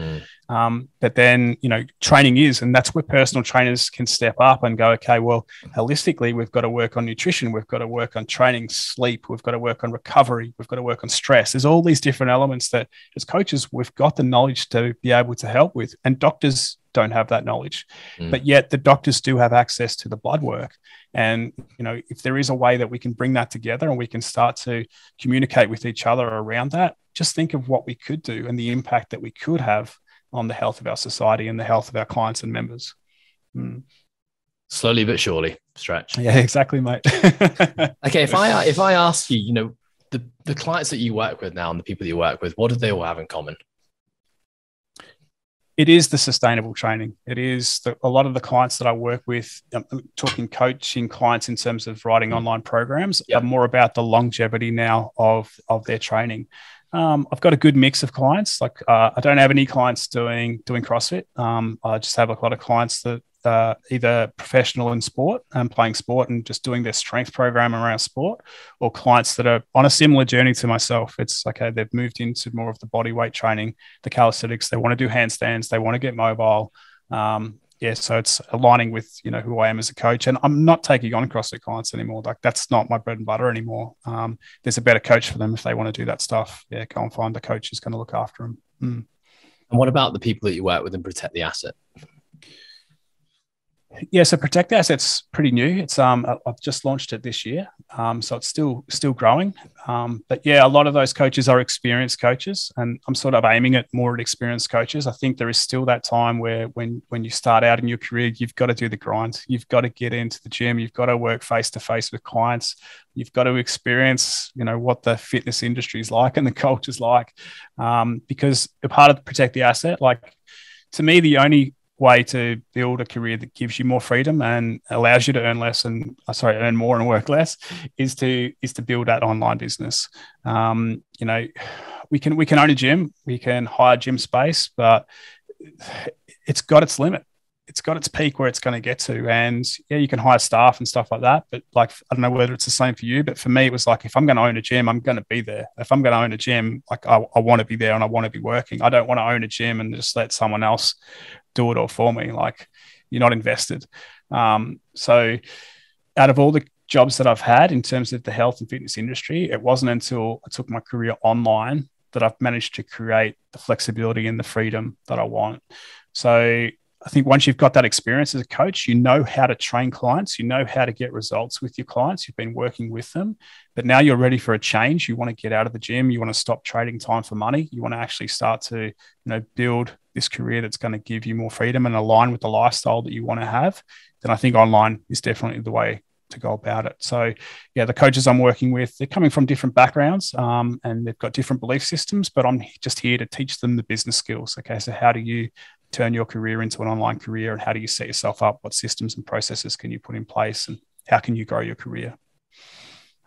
[SPEAKER 3] But then, training is, and that's where personal trainers can step up and go, okay, well, holistically, we've got to work on nutrition. We've got to work on training, sleep. We've got to work on recovery. We've got to work on stress. There's all these different elements that as coaches, we've got the knowledge to be able to help with, and doctors don't have that knowledge, but yet the doctors do have access to the blood work. And, if there is a way that we can bring that together and we can start to communicate with each other around that, just think of what we could do and the impact that we could have on the health of our society and the health of our clients and members.
[SPEAKER 2] Slowly but surely, Stretch.
[SPEAKER 3] Yeah, exactly, mate.
[SPEAKER 2] Okay. If I ask you, the clients that you work with now and the people that you work with, what do they all have in common?
[SPEAKER 3] It is the sustainable training. It is a lot of the clients that I work with, talking coaching clients in terms of writing online programs, are more about the longevity now of their training. I've got a good mix of clients. Like I don't have any clients doing CrossFit. I just have a lot of clients that either professional in sport and playing sport and just doing their strength program around sport, or clients that are on a similar journey to myself. It's okay, they've moved into more of the body weight training, the calisthenics. They want to do handstands. They want to get mobile. So it's aligning with, who I am as a coach. And I'm not taking on CrossFit clients anymore. Like that's not my bread and butter anymore. There's a better coach for them if they want to do that stuff. Yeah, go and find the coach who's going to look after them.
[SPEAKER 2] And what about the people that you work with and protect the asset?
[SPEAKER 3] Yeah, so Protect the Asset's pretty new. It's I've just launched it this year, so it's still growing. But yeah, a lot of those coaches are experienced coaches, and I'm sort of aiming at more at experienced coaches. I think there is still that time where when you start out in your career, you've got to do the grind. You've got to get into the gym. You've got to work face to face with clients. You've got to experience, what the fitness industry is like and the culture's like, because a part of Protect the Asset, like to me, the only way to build a career that gives you more freedom and allows you to earn more and work less is to build that online business. We can own a gym, we can hire gym space, but it's got its limit. It's got its peak where it's going to get to. And yeah, you can hire staff and stuff like that. But like, I don't know whether it's the same for you, but for me, it was like, if I'm going to own a gym, I'm going to be there. If I'm going to own a gym, like I want to be there and I want to be working. I don't want to own a gym and just let someone else do it all for me. Like, you're not invested. So out of all the jobs that I've had in terms of the health and fitness industry, it wasn't until I took my career online that I've managed to create the flexibility and the freedom that I want. So I think once you've got that experience as a coach, you know how to train clients, you know how to get results with your clients, you've been working with them, but now you're ready for a change. You want to get out of the gym, you want to stop trading time for money, you want to actually start to, build this career that's going to give you more freedom and align with the lifestyle that you want to have. Then I think online is definitely the way to go about it. So yeah, the coaches I'm working with, they're coming from different backgrounds and they've got different belief systems, but I'm just here to teach them the business skills. Okay, so how do you turn your career into an online career and how do you set yourself up? What systems and processes can you put in place and how can you grow your career?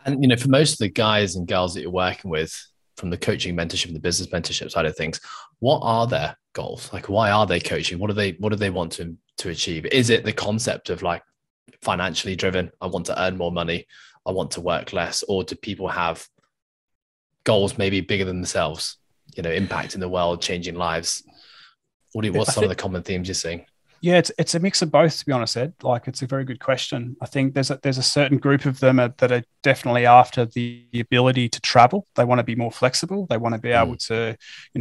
[SPEAKER 2] And, for most of the guys and girls that you're working with from the coaching mentorship and the business mentorship side of things, what are their goals? Like, why are they coaching? What do they want to achieve? Is it the concept of like financially driven? I want to earn more money. I want to work less. Or do people have goals maybe bigger than themselves, impacting the world, changing lives? What's some of the common themes you're seeing?
[SPEAKER 3] Yeah, it's a mix of both, to be honest, Ed. Like, it's a very good question. I think there's a certain group of them that are definitely after the ability to travel. They want to be more flexible. They want to be able to,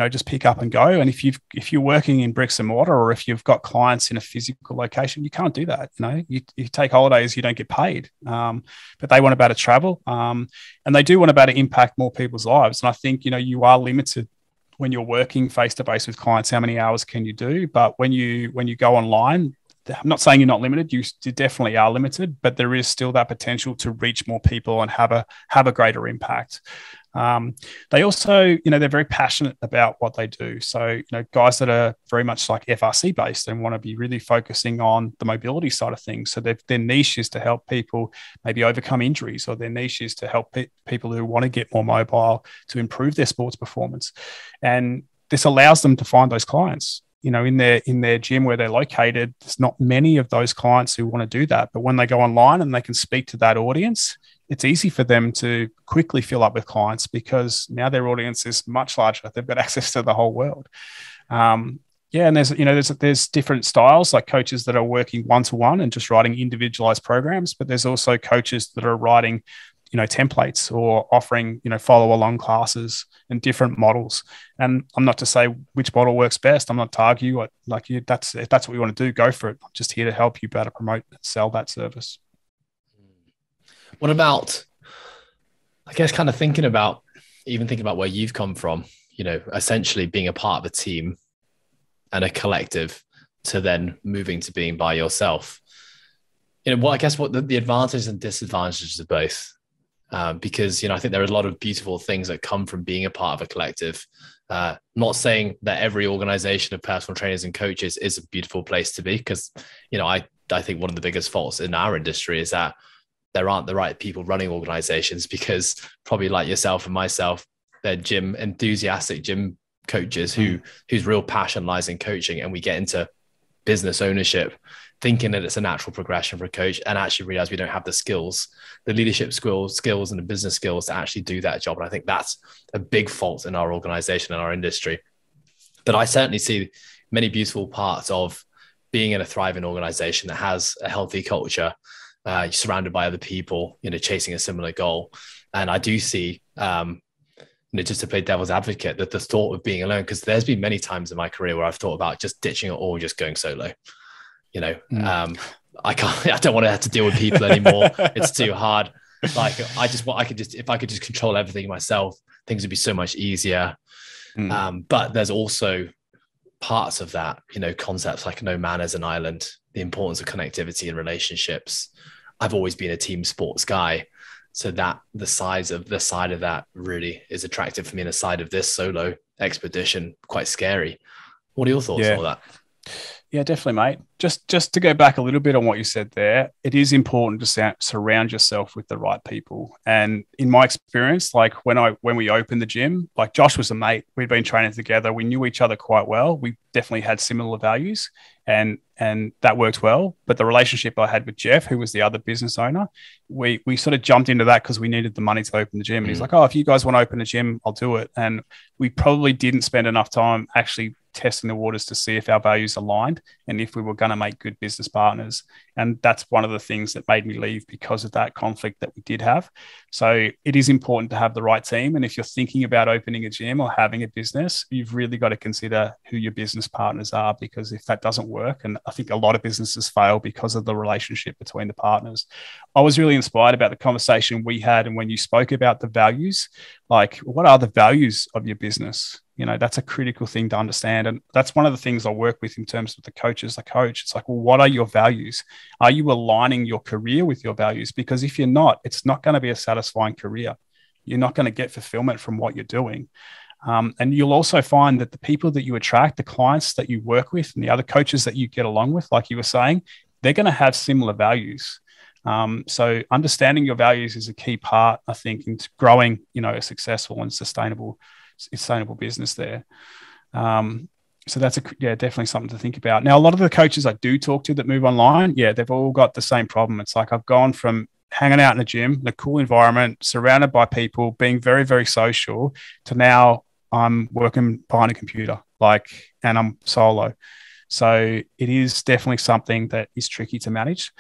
[SPEAKER 3] just pick up and go. And if you're working in bricks and mortar, or if you've got clients in a physical location, you can't do that. You take holidays, you don't get paid. But they want to be able to travel, and they do want to be able to impact more people's lives. And I think you are limited when you're working face-to-face with clients, how many hours can you do? But when you go online, I'm not saying you're not limited, you definitely are limited, but there is still that potential to reach more people and have a greater impact. They also, they're very passionate about what they do. So, guys that are very much like FRC based and want to be really focusing on the mobility side of things. So their niche is to help people maybe overcome injuries, or their niche is to help people who want to get more mobile to improve their sports performance. And this allows them to find those clients. In their gym where they're located, there's not many of those clients who want to do that. But when they go online and they can speak to that audience, it's easy for them to quickly fill up with clients because now their audience is much larger. They've got access to the whole world. And there's different styles, like coaches that are working one-to-one and just writing individualized programs, but there's also coaches that are writing templates or offering, follow along classes and different models. And I'm not to say which model works best. I'm not to argue. If that's what we want to do, go for it. I'm just here to help you better promote and sell that service.
[SPEAKER 2] What about, I guess, kind of thinking about where you've come from, essentially being a part of a team and a collective to then moving to being by yourself. What the advantages and disadvantages of both. Because, I think there are a lot of beautiful things that come from being a part of a collective. Not saying that every organization of personal trainers and coaches is a beautiful place to be, because, I think one of the biggest faults in our industry is that there aren't the right people running organizations, because probably like yourself and myself, they're enthusiastic gym coaches whose real passion lies in coaching. And we get into business ownership thinking that it's a natural progression for a coach, and actually realize we don't have the skills, the leadership skills and the business skills to actually do that job. And I think that's a big fault in our organization and our industry. But I certainly see many beautiful parts of being in a thriving organization that has a healthy culture, surrounded by other people, chasing a similar goal. And I do see, just to play devil's advocate, that the thought of being alone, because there's been many times in my career where I've thought about just ditching it all, just going solo. I don't want to have to deal with people anymore. It's too hard. Like, if I could just control everything myself, things would be so much easier. But there's also parts of that, concepts like no man is an island, the importance of connectivity and relationships. I've always been a team sports guy. So that the side of that really is attractive for me, and the side of this solo expedition, quite scary. What are your thoughts on all that?
[SPEAKER 3] Yeah, definitely, mate. Just to go back a little bit on what you said there, it is important to surround yourself with the right people. And in my experience, like when we opened the gym, like Josh was a mate. We'd been training together. We knew each other quite well. We definitely had similar values, and that worked well. But the relationship I had with Jeff, who was the other business owner, we sort of jumped into that because we needed the money to open the gym. And he's like, "Oh, if you guys want to open a gym, I'll do it." And we probably didn't spend enough time actually testing the waters to see if our values aligned and if we were going to make good business partners. And that's one of the things that made me leave, because of that conflict that we did have. So it is important to have the right team. And if you're thinking about opening a gym or having a business, you've really got to consider who your business partners are, because if that doesn't work, and I think a lot of businesses fail because of the relationship between the partners. I was really inspired about the conversation we had. And when you spoke about the values, like, what are the values of your business? That's a critical thing to understand. And that's one of the things I work with in terms of the coaches I coach. It's like, well, what are your values? Are you aligning your career with your values? Because if you're not, it's not going to be a satisfying career. You're not going to get fulfillment from what you're doing. And you'll also find that the people that you attract, the clients that you work with, and the other coaches that you get along with, like you were saying, they're going to have similar values. So understanding your values is a key part, I think, into growing, a successful and sustainable business there. So that's definitely something to think about. Now, a lot of the coaches I do talk to that move online, they've all got the same problem. It's like, I've gone from hanging out in a gym, in a cool environment, surrounded by people, being very, very social, to now I'm working behind a computer, and I'm solo. So it is definitely something that is tricky to manage.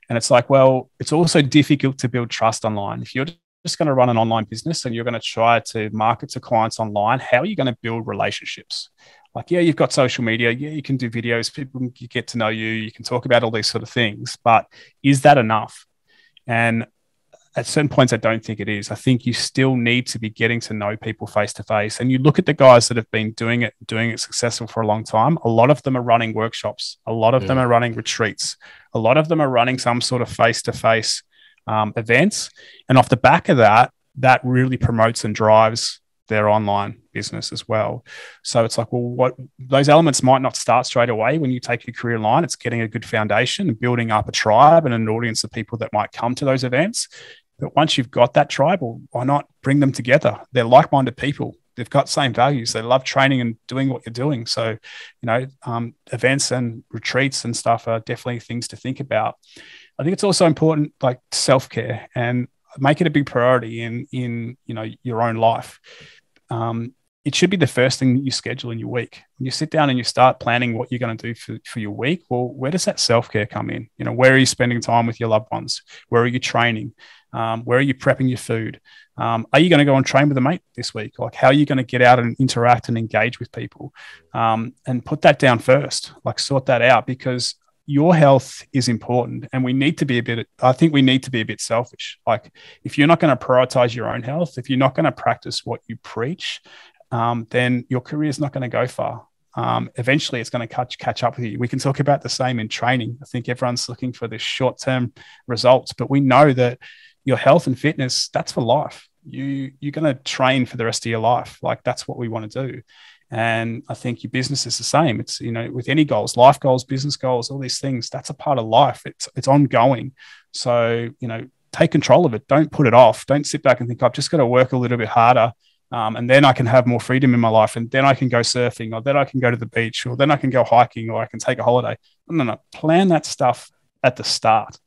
[SPEAKER 3] And it's like, well, it's also difficult to build trust online. If you're just going to run an online business and you're going to try to market to clients online, how are you going to build relationships? Like, you've got social media. You can do videos. People can get to know you. You can talk about all these sort of things. But is that enough? And at certain points, I don't think it is. I think you still need to be getting to know people face to face. And you look at the guys that have been doing it successful for a long time. A lot of them are running workshops. A lot of them are running retreats. A lot of them are running some sort of face to face events. And off the back of that really promotes and drives their online business as well. So it's like, well, what those elements might not start straight away when you take your career online. It's getting a good foundation and building up a tribe and an audience of people that might come to those events. But once you've got that tribe, well, why not bring them together? They're like-minded people. They've got same values. They love training and doing what you're doing. So, events and retreats and stuff are definitely things to think about. I think it's also important, like self-care, and make it a big priority in your own life. It should be the first thing that you schedule in your week. When you sit down and you start planning what you're going to do for your week, well, where does that self-care come in? Where are you spending time with your loved ones? Where are you training? Where are you prepping your food? Are you going to go and train with a mate this week? Like, how are you going to get out and interact and engage with people? And put that down first, like sort that out, because your health is important, and we need to be a bit selfish. Like, if you're not going to prioritize your own health, if you're not going to practice what you preach, then your career is not going to go far. Eventually it's going to catch up with you. We can talk about the same in training. I think everyone's looking for the short-term results, but we know that your health and fitness, that's for life. You're going to train for the rest of your life. Like, that's what we want to do. And I think your business is the same. It's, with any goals, life goals, business goals, all these things, that's a part of life. It's ongoing. So, take control of it. Don't put it off. Don't sit back and think, I've just got to work a little bit harder. And then I can have more freedom in my life. And then I can go surfing, or then I can go to the beach, or then I can go hiking, or I can take a holiday. No. Plan that stuff at the start.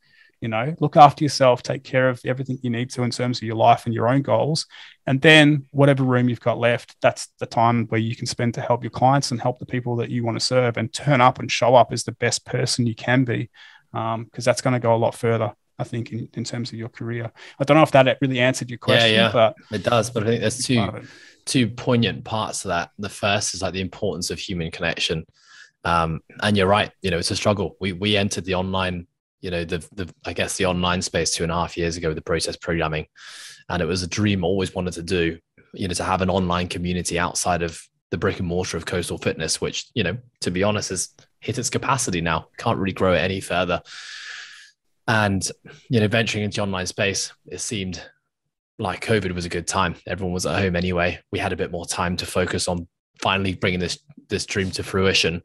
[SPEAKER 3] Look after yourself, take care of everything you need to in terms of your life and your own goals. And then whatever room you've got left, that's the time where you can spend to help your clients and help the people that you want to serve, and turn up and show up as the best person you can be. Because that's going to go a lot further, I think, in terms of your career. I don't know if that really answered your question, but
[SPEAKER 2] it does. But I think there's two poignant parts to that. The first is like the importance of human connection. And you're right. It's a struggle. We entered the online, I guess the online space 2.5 years ago with the process programming. And it was a dream I always wanted to do, to have an online community outside of the brick and mortar of Coastal Fitness, which, to be honest, has hit its capacity now. Can't really grow it any further. And, venturing into the online space, it seemed like COVID was a good time. Everyone was at home anyway. We had a bit more time to focus on finally bringing this dream to fruition.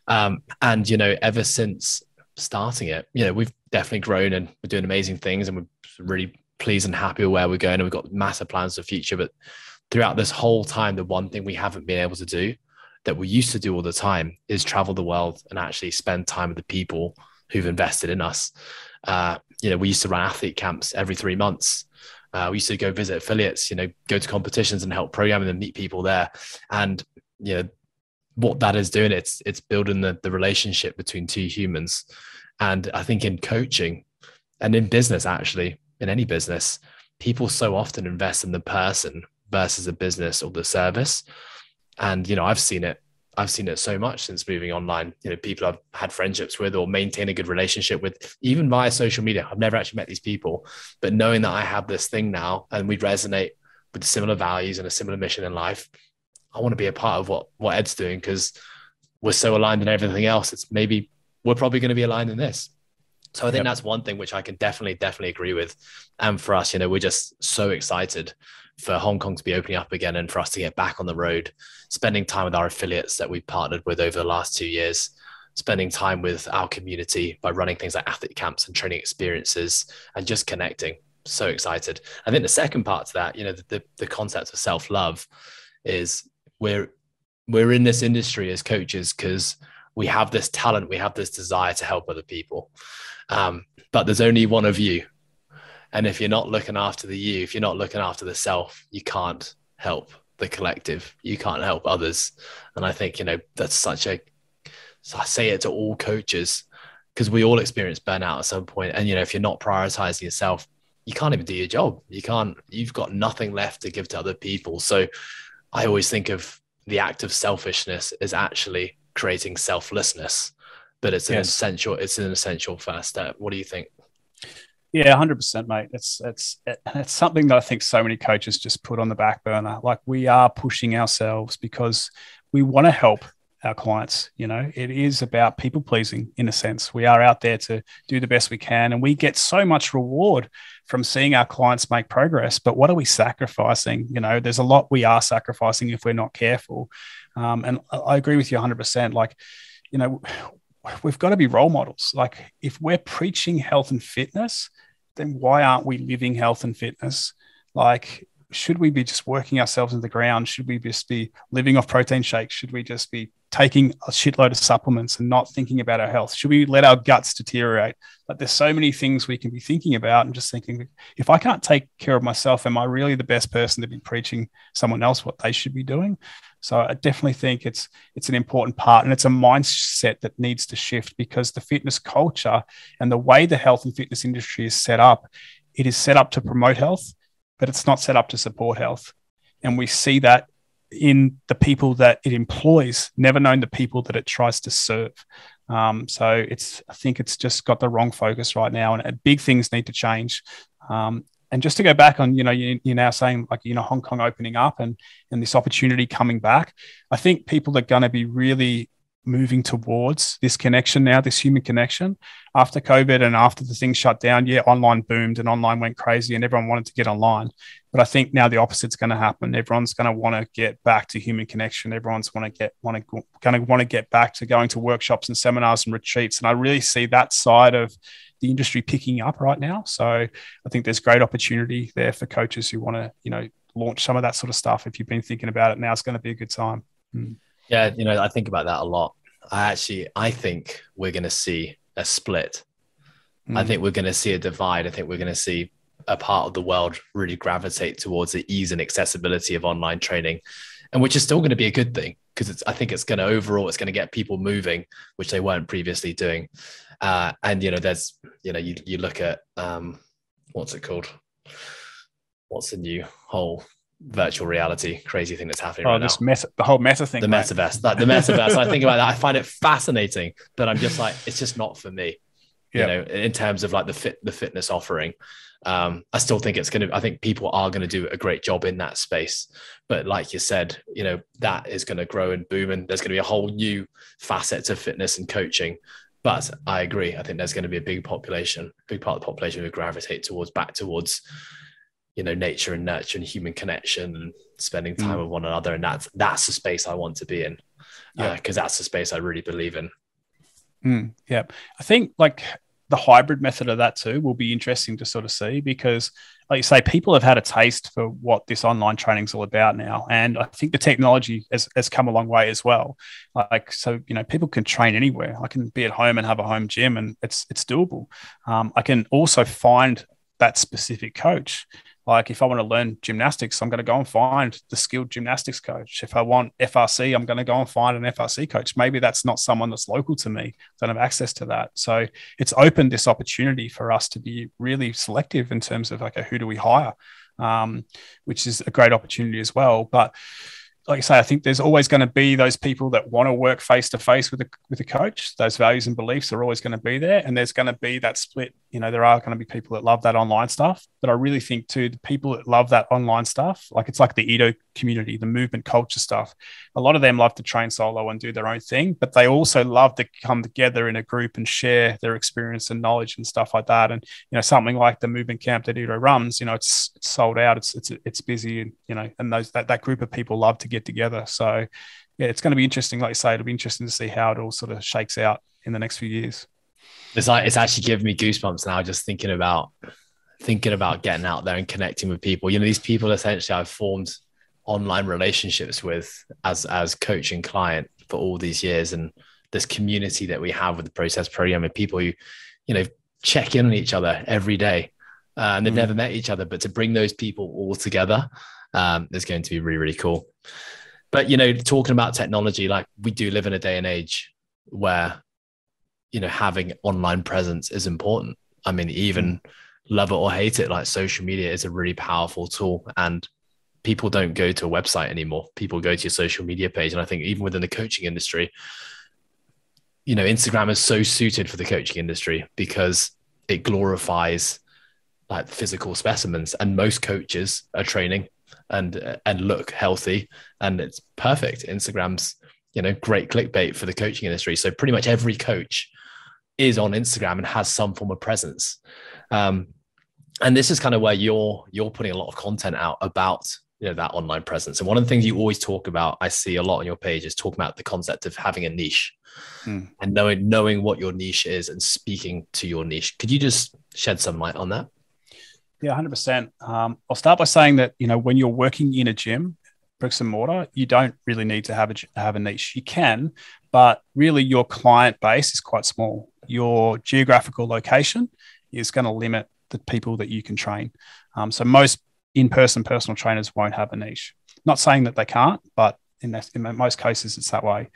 [SPEAKER 2] And, you know, ever since starting it, you know, we've definitely grown and we're doing amazing things, and we're really pleased and happy with where we're going. And we've got massive plans for the future. But throughout this whole time, the one thing we haven't been able to do that we used to do all the time is travel the world and actually spend time with the people who've invested in us. You know, we used to run athlete camps every 3 months. We used to go visit affiliates, you know, go to competitions and help program and meet people there. And, you know, what that is doing, it's building the relationship between two humans. And I think in coaching and in business, actually, in any business, people so often invest in the person versus the business or the service. And, you know, I've seen it so much since moving online. You know, people I've had friendships with or maintain a good relationship with, even via social media. I've never actually met these people, but knowing that I have this thing now and we resonate with similar values and a similar mission in life, I want to be a part of what Ed's doing, because we're so aligned in everything else. It's maybe we're probably going to be aligned in this. So I think that's one thing which I can definitely agree with. And for us, you know, we're just so excited for Hong Kong to be opening up again and for us to get back on the road, spending time with our affiliates that we've partnered with over the last 2 years, spending time with our community by running things like athlete camps and training experiences and just connecting. So excited. I think the second part to that, you know, the concept of self-love is we're in this industry as coaches because we have this talent, we have this desire to help other people. But there's only one of you. And if you're not looking after the you, if you're not looking after the self, you can't help the collective. You can't help others. And I think, you know, that's so I say it to all coaches, because we all experience burnout at some point. And, you know, if you're not prioritizing yourself, you can't even do your job. You've got nothing left to give to other people. So I always think of the act of selfishness as actually creating selflessness, but it's an essential first step. What do you think?
[SPEAKER 3] Yeah, 100%, mate. It's something that I think so many coaches just put on the back burner. Like, we are pushing ourselves because we want to help our clients. You know, it is about people pleasing in a sense. We are out there to do the best we can, and we get so much reward from seeing our clients make progress. But what are we sacrificing? You know, there's a lot we are sacrificing if we're not careful. And I agree with you 100%. Like, you know, we've got to be role models. Like, if we're preaching health and fitness, then why aren't we living health and fitness? Like, should we be just working ourselves into the ground? Should we just be living off protein shakes? Should we just be taking a shitload of supplements and not thinking about our health? Should we let our guts deteriorate? Like, there's so many things we can be thinking about, and just thinking, if I can't take care of myself, am I really the best person to be preaching someone else what they should be doing? So I definitely think it's an important part, and it's a mindset that needs to shift, because the fitness culture and the way the health and fitness industry is set up, it is set up to promote health, but it's not set up to support health. And we see that in the people that it employs, never known the people that it tries to serve. So I think it's just got the wrong focus right now, and big things need to change. And just to go back on, you know, you're now saying, like, you know, Hong Kong opening up and this opportunity coming back, I think people are going to be really moving towards this connection now, this human connection. After COVID and after the things shut down, yeah, online boomed and online went crazy and everyone wanted to get online. But I think now the opposite's going to happen. Everyone's going to want to get back to human connection. Everyone's going to want to get back to going to workshops and seminars and retreats. And I really see that side of the industry picking up right now. So I think there's great opportunity there for coaches who want to, you know, launch some of that sort of stuff. If you've been thinking about it, now it's going to be a good time.
[SPEAKER 2] Yeah, you know, I think about that a lot. I think we're going to see a split. I think we're going to see a divide. I think we're going to see a part of the world really gravitate towards the ease and accessibility of online training, and which is still going to be a good thing, because I think it's going to get people moving, which they weren't previously doing. And, you know, there's, you know, you look at, what's it called? What's the new whole virtual reality crazy thing that's happening right now?
[SPEAKER 3] The whole meta thing.
[SPEAKER 2] The metaverse. Like the metaverse. I think about that. I find it fascinating, but I'm just like, it's just not for me. You know, in terms of like the fitness offering. I still think I think people are going to do a great job in that space. But like you said, you know, that is going to grow and boom, and there's going to be a whole new facet to fitness and coaching. But I agree. I think there's going to be a big part of the population who gravitate back towards, you know, nature and nurture and human connection and spending time with one another. And that's the space I want to be in. because that's the space I really believe in.
[SPEAKER 3] Yeah. I think like the hybrid method of that too will be interesting to sort of see, because like you say, people have had a taste for what this online training is all about now. And I think the technology has come a long way as well. Like, so, you know, people can train anywhere. I can be at home and have a home gym, and it's doable. I can also find that specific coach. Like if I want to learn gymnastics, I'm going to go and find the skilled gymnastics coach. If I want FRC, I'm going to go and find an FRC coach. Maybe that's not someone that's local to me. Don't have access to that. So it's opened this opportunity for us to be really selective in terms of, okay, who do we hire? Which is a great opportunity as well. But like I say, I think there's always going to be those people that want to work face to face with a coach. Those values and beliefs are always going to be there, and there's going to be that split. You know, there are going to be people that love that online stuff, but I really think too, the people that love that online stuff, like it's like the Edo community, the movement culture stuff. A lot of them love to train solo and do their own thing, but they also love to come together in a group and share their experience and knowledge and stuff like that. And you know, something like the movement camp that Edo runs, you know, it's sold out, it's busy, and you know, and that group of people love to get together. So yeah, it's going to be interesting. Like I say, it'll be interesting to see how it all sort of shakes out in the next few years.
[SPEAKER 2] It's actually giving me goosebumps now, just thinking about getting out there and connecting with people. You know, these people essentially I've formed online relationships with as coach and client for all these years, and this community that we have with the Process program, and people who, you know, check in on each other every day, and they've never met each other, but to bring those people all together is going to be really, really cool. But, you know, talking about technology, like we do live in a day and age where, you know, having online presence is important. I mean, even love it or hate it, like social media is a really powerful tool, and people don't go to a website anymore. People go to your social media page. And I think even within the coaching industry, you know, Instagram is so suited for the coaching industry because it glorifies like physical specimens, and most coaches are training and look healthy, and it's perfect. Instagram's, you know, great clickbait for the coaching industry. So pretty much every coach is on Instagram and has some form of presence. And this is kind of where you're putting a lot of content out about, you know, that online presence. And one of the things you always talk about, I see a lot on your page, is talking about the concept of having a niche and knowing what your niche is and speaking to your niche. Could you just shed some light on that?
[SPEAKER 3] Yeah, 100%. I'll start by saying that, you know, when you're working in a gym, bricks and mortar, you don't really need to have a niche. You can, but really your client base is quite small. Your geographical location is going to limit the people that you can train. So most in-person personal trainers won't have a niche. Not saying that they can't, but in most cases, it's that way.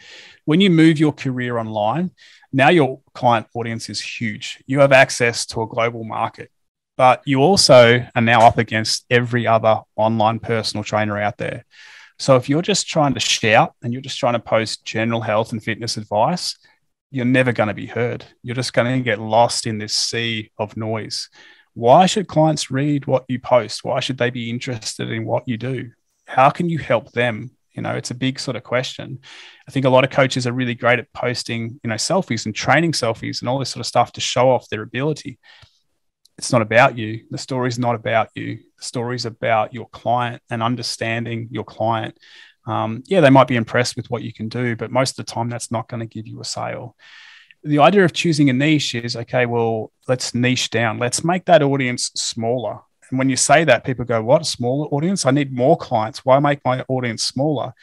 [SPEAKER 3] When you move your career online, now your client audience is huge. You have access to a global market, but you also are now up against every other online personal trainer out there. So if you're just trying to shout and you're just trying to post general health and fitness advice, you're never going to be heard. You're just going to get lost in this sea of noise. Why should clients read what you post? Why should they be interested in what you do? How can you help them? You know, it's a big sort of question. I think a lot of coaches are really great at posting, you know, selfies and training selfies and all this sort of stuff to show off their ability. It's not about you. The story's not about you. The story's about your client and understanding your client. Yeah, they might be impressed with what you can do, but most of the time that's not going to give you a sale. The idea of choosing a niche is, okay, well, let's niche down. Let's make that audience smaller. And when you say that, people go, what, a smaller audience? I need more clients. Why make my audience smaller?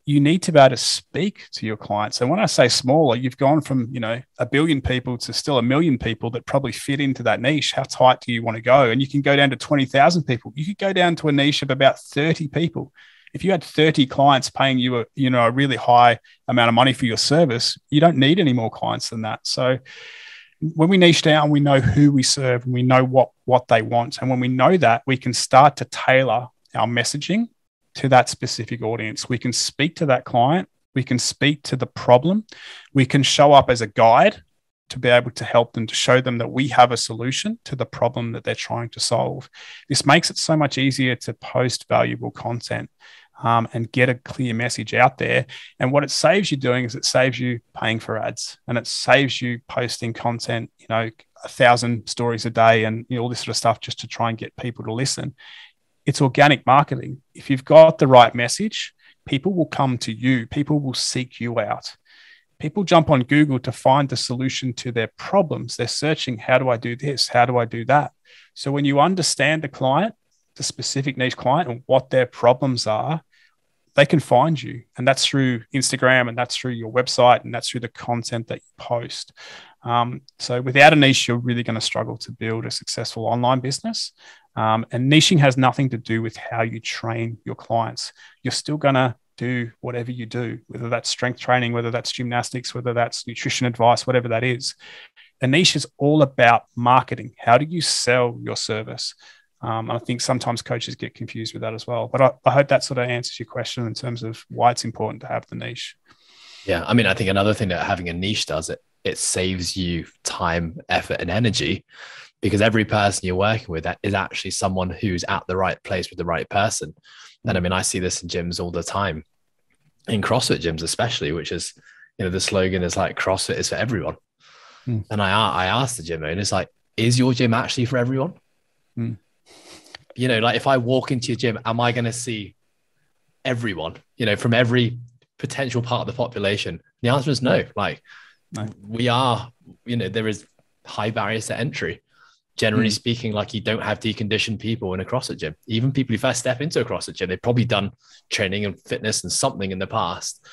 [SPEAKER 3] You need to be able to speak to your clients. And when I say smaller, you've gone from, you know, 1 billion people to still 1 million people that probably fit into that niche. How tight do you want to go? And you can go down to 20,000 people. You could go down to a niche of about 30 people. If you had 30 clients paying you a really high amount of money for your service, you don't need any more clients than that. So when we niche down, we know who we serve and we know what they want. And when we know that, we can start to tailor our messaging to that specific audience. We can speak to that client. We can speak to the problem. We can show up as a guide to be able to help them, to show them that we have a solution to the problem that they're trying to solve. This makes it so much easier to post valuable content and get a clear message out there. And what it saves you doing is it saves you paying for ads, and it saves you posting content, 1,000 stories a day and all this sort of stuff just to try and get people to listen. It's organic marketing. If you've got the right message, people will come to you. People will seek you out. People jump on Google to find the solution to their problems. They're searching, how do I do this? How do I do that? So when you understand the client, the specific niche client, and what their problems are, they can find you. And that's through Instagram, and that's through your website, and that's through the content that you post. So without a niche, you're really going to struggle to build a successful online business. And niching has nothing to do with how you train your clients. You're still going to do whatever you do, whether that's strength training, whether that's gymnastics, whether that's nutrition advice, whatever that is. A niche is all about marketing. How do you sell your service? I think sometimes coaches get confused with that as well. But I hope that sort of answers your question in terms of why it's important to have the niche.
[SPEAKER 2] Yeah. I mean, I think another thing that having a niche does, it saves you time, effort, and energy, because every person you're working with is actually someone who's at the right place with the right person. And I mean, I see this in gyms all the time, in CrossFit gyms especially, which is, the slogan is like, CrossFit is for everyone. And I asked the gym owners, like, is your gym actually for everyone? Like if I walk into your gym, am I going to see everyone, from every potential part of the population? The answer is no. Like, no. We are, there is high barriers to entry. Generally speaking, like, you don't have deconditioned people in a CrossFit gym. Even people who first step into a CrossFit gym, they've probably done training and fitness and something in the past.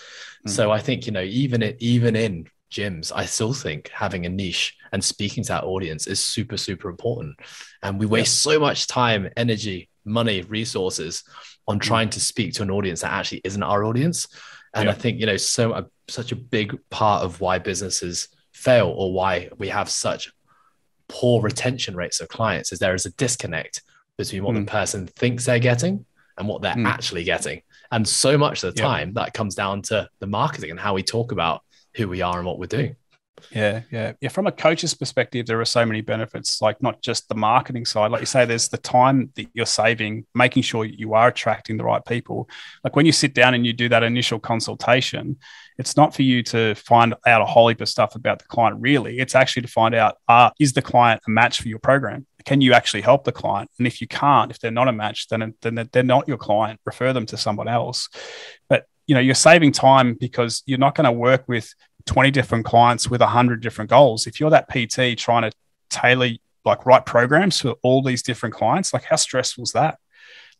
[SPEAKER 2] So I think, even in gyms, I still think having a niche and speaking to that audience is super, super important. And we waste so much time, energy, money, resources on trying to speak to an audience that actually isn't our audience. And I think, such a big part of why businesses fail, or why we have such poor retention rates of clients, is there is a disconnect between what the person thinks they're getting and what they're actually getting. And so much of the time that comes down to the marketing and how we talk about who we are and what we're doing.
[SPEAKER 3] Yeah. From a coach's perspective, there are so many benefits, like not just the marketing side. Like you say, there's the time that you're saving, making sure you are attracting the right people. Like when you sit down and you do that initial consultation, it's not for you to find out a whole heap of stuff about the client, really. It's actually to find out, is the client a match for your program? Can you actually help the client? And if you can't, if they're not a match, then they're not your client. Refer them to someone else. But you're saving time, because you're not going to work with 20 different clients with 100 different goals. If you're that PT trying to tailor, like, write programs for all these different clients, like, how stressful is that?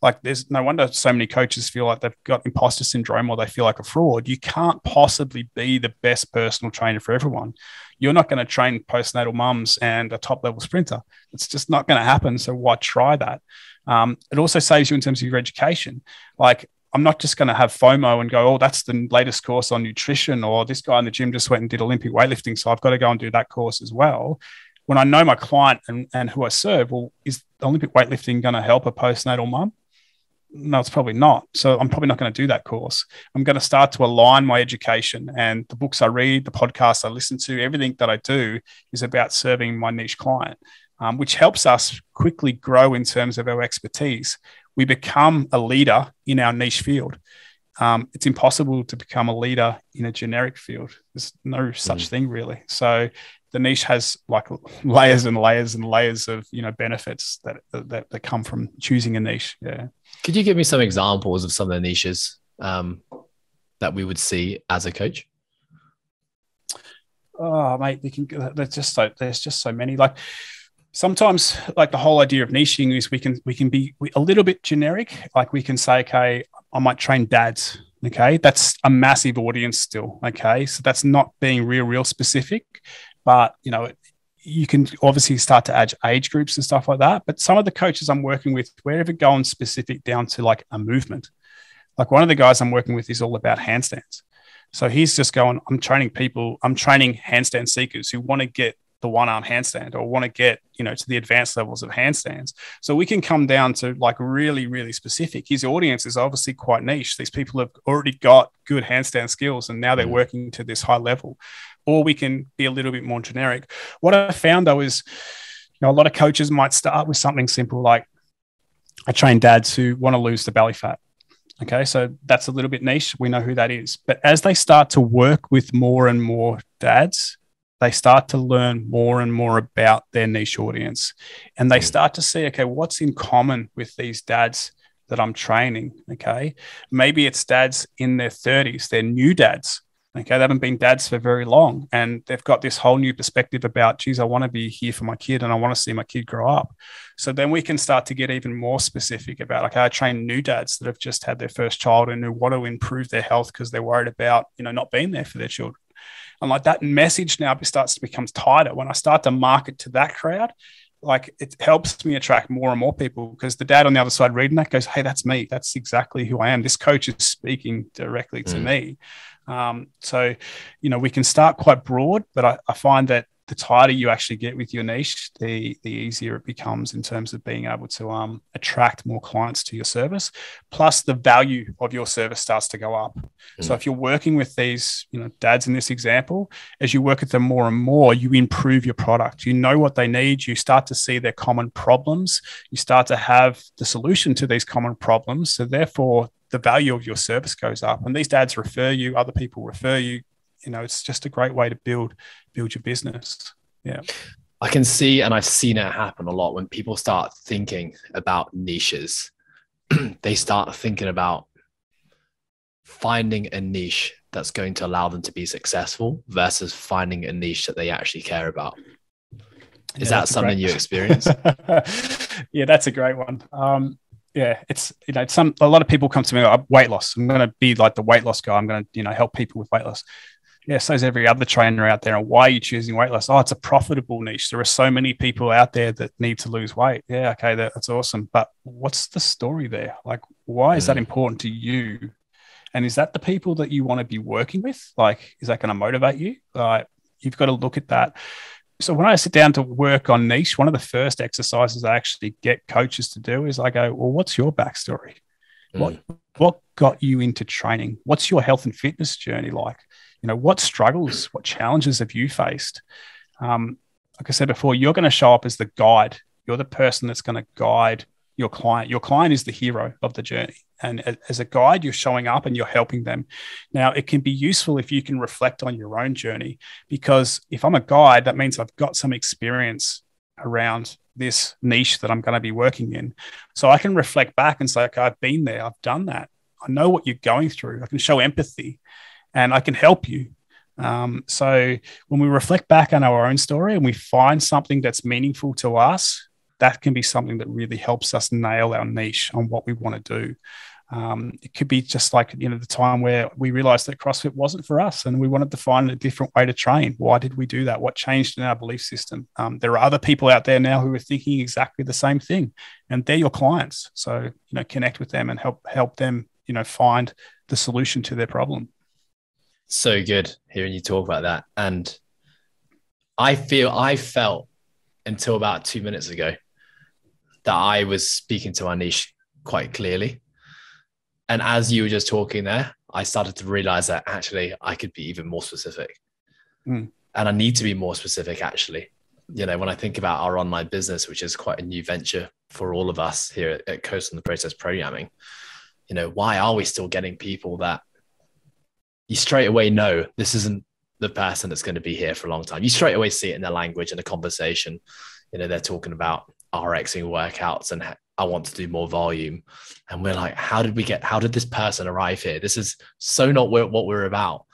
[SPEAKER 3] Like, there's no wonder so many coaches feel like they've got imposter syndrome, or they feel like a fraud. You can't possibly be the best personal trainer for everyone. You're not going to train postnatal mums and a top level sprinter. It's just not going to happen. So why try that? It also saves you in terms of your education. Like, I'm not just going to have FOMO and go, oh, that's the latest course on nutrition, or this guy in the gym just went and did Olympic weightlifting, so I've got to go and do that course as well. When I know my client and who I serve, well, is Olympic weightlifting going to help a postnatal mum? No, it's probably not. So I'm probably not going to do that course. I'm going to start to align my education, and the books I read, the podcasts I listen to, everything that I do is about serving my niche client, which helps us quickly grow in terms of our expertise. We become a leader in our niche field. It's impossible to become a leader in a generic field. There's no such thing, really. So the niche has like layers and layers and layers of benefits that come from choosing a niche. Yeah.
[SPEAKER 2] Could you give me some examples of some of the niches that we would see as a coach?
[SPEAKER 3] Oh, mate, there's just so many. Like, sometimes, like, the whole idea of niching is we can be a little bit generic. Like, we can say, okay, I might train dads. Okay, that's a massive audience still. Okay, so that's not being real specific, but you can obviously start to add age groups and stuff like that. But some of the coaches I'm working with, we're ever going specific down to like a movement. Like, one of the guys I'm working with is all about handstands. So he's just going, I'm training handstand seekers who want to get the one-arm handstand, or want to get, to the advanced levels of handstands. So we can come down to like really, really specific. His audience is obviously quite niche. These people have already got good handstand skills, and now they're working to this high level. Or we can be a little bit more generic. What I found, though, is a lot of coaches might start with something simple, like, I train dads who want to lose the belly fat. Okay, so that's a little bit niche. We know who that is. But as they start to work with more and more dads, they start to learn more and more about their niche audience. And they start to see, okay, what's in common with these dads that I'm training, okay, maybe it's dads in their 30s, they're new dads. Okay, they haven't been dads for very long, and they've got this whole new perspective about, geez, I want to be here for my kid and I want to see my kid grow up. So then we can start to get even more specific about, okay, I train new dads that have just had their first child and who want to improve their health because they're worried about, not being there for their children. And like that message now starts to become tighter. When I start to market to that crowd, like it helps me attract more and more people, because the dad on the other side reading that goes, hey, that's me. That's exactly who I am. This coach is speaking directly to me. So, we can start quite broad, but I find that the tighter you actually get with your niche, the easier it becomes in terms of being able to attract more clients to your service. Plus, the value of your service starts to go up. So if you're working with these, dads in this example, as you work with them more and more, you improve your product. You know what they need. You start to see their common problems. You start to have the solution to these common problems. So therefore, the value of your service goes up. And these dads refer you, other people refer you. It's just a great way to build your business. Yeah.
[SPEAKER 2] I can see, and I've seen it happen a lot when people start thinking about niches, they start thinking about finding a niche that's going to allow them to be successful versus finding a niche that they actually care about. Is that something you experience?
[SPEAKER 3] Yeah, that's a great one. Yeah, it's, a lot of people come to me like, weight loss. I'm going to be like the weight loss guy. I'm going to, help people with weight loss. Yeah, so is every other trainer out there. And why are you choosing weight loss? Oh, it's a profitable niche. There are so many people out there that need to lose weight. Yeah, okay, that's awesome. But what's the story there? Like, why is that important to you? And is that the people that you want to be working with? Like, is that going to motivate you? You've got to look at that. So when I sit down to work on niche, one of the first exercises I actually get coaches to do is I go, well, what's your backstory? What got you into training? What's your health and fitness journey like? What struggles, what challenges have you faced? Like I said before, you're going to show up as the guide. You're the person that's going to guide your client. Your client is the hero of the journey. And as a guide, you're showing up and you're helping them. Now, it can be useful if you can reflect on your own journey, because if I'm a guide, that means I've got some experience around this niche that I'm going to be working in. So I can reflect back and say, okay, I've been there, I've done that. I know what you're going through. I can show empathy and I can help you. So when we reflect back on our own story and we find something that's meaningful to us, that can be something that really helps us nail our niche on what we want to do. It could be just like, the time where we realized that CrossFit wasn't for us and we wanted to find a different way to train. Why did we do that? What changed in our belief system? There are other people out there now who are thinking exactly the same thing, and they're your clients. So, connect with them and help them, find the solution to their problem.
[SPEAKER 2] So good hearing you talk about that. And I felt until about 2 minutes ago that I was speaking to our niche quite clearly. And as you were just talking there, I started to realize that actually I could be even more specific. And I need to be more specific, actually. When I think about our online business, which is quite a new venture for all of us here at Coast on the Process Programming, why are we still getting people that you straight away know this isn't the person that's going to be here for a long time? You straight away see it in their language and the conversation. They're talking about RXing workouts and I want to do more volume. And we're like, how did this person arrive here? This is so not what we're about.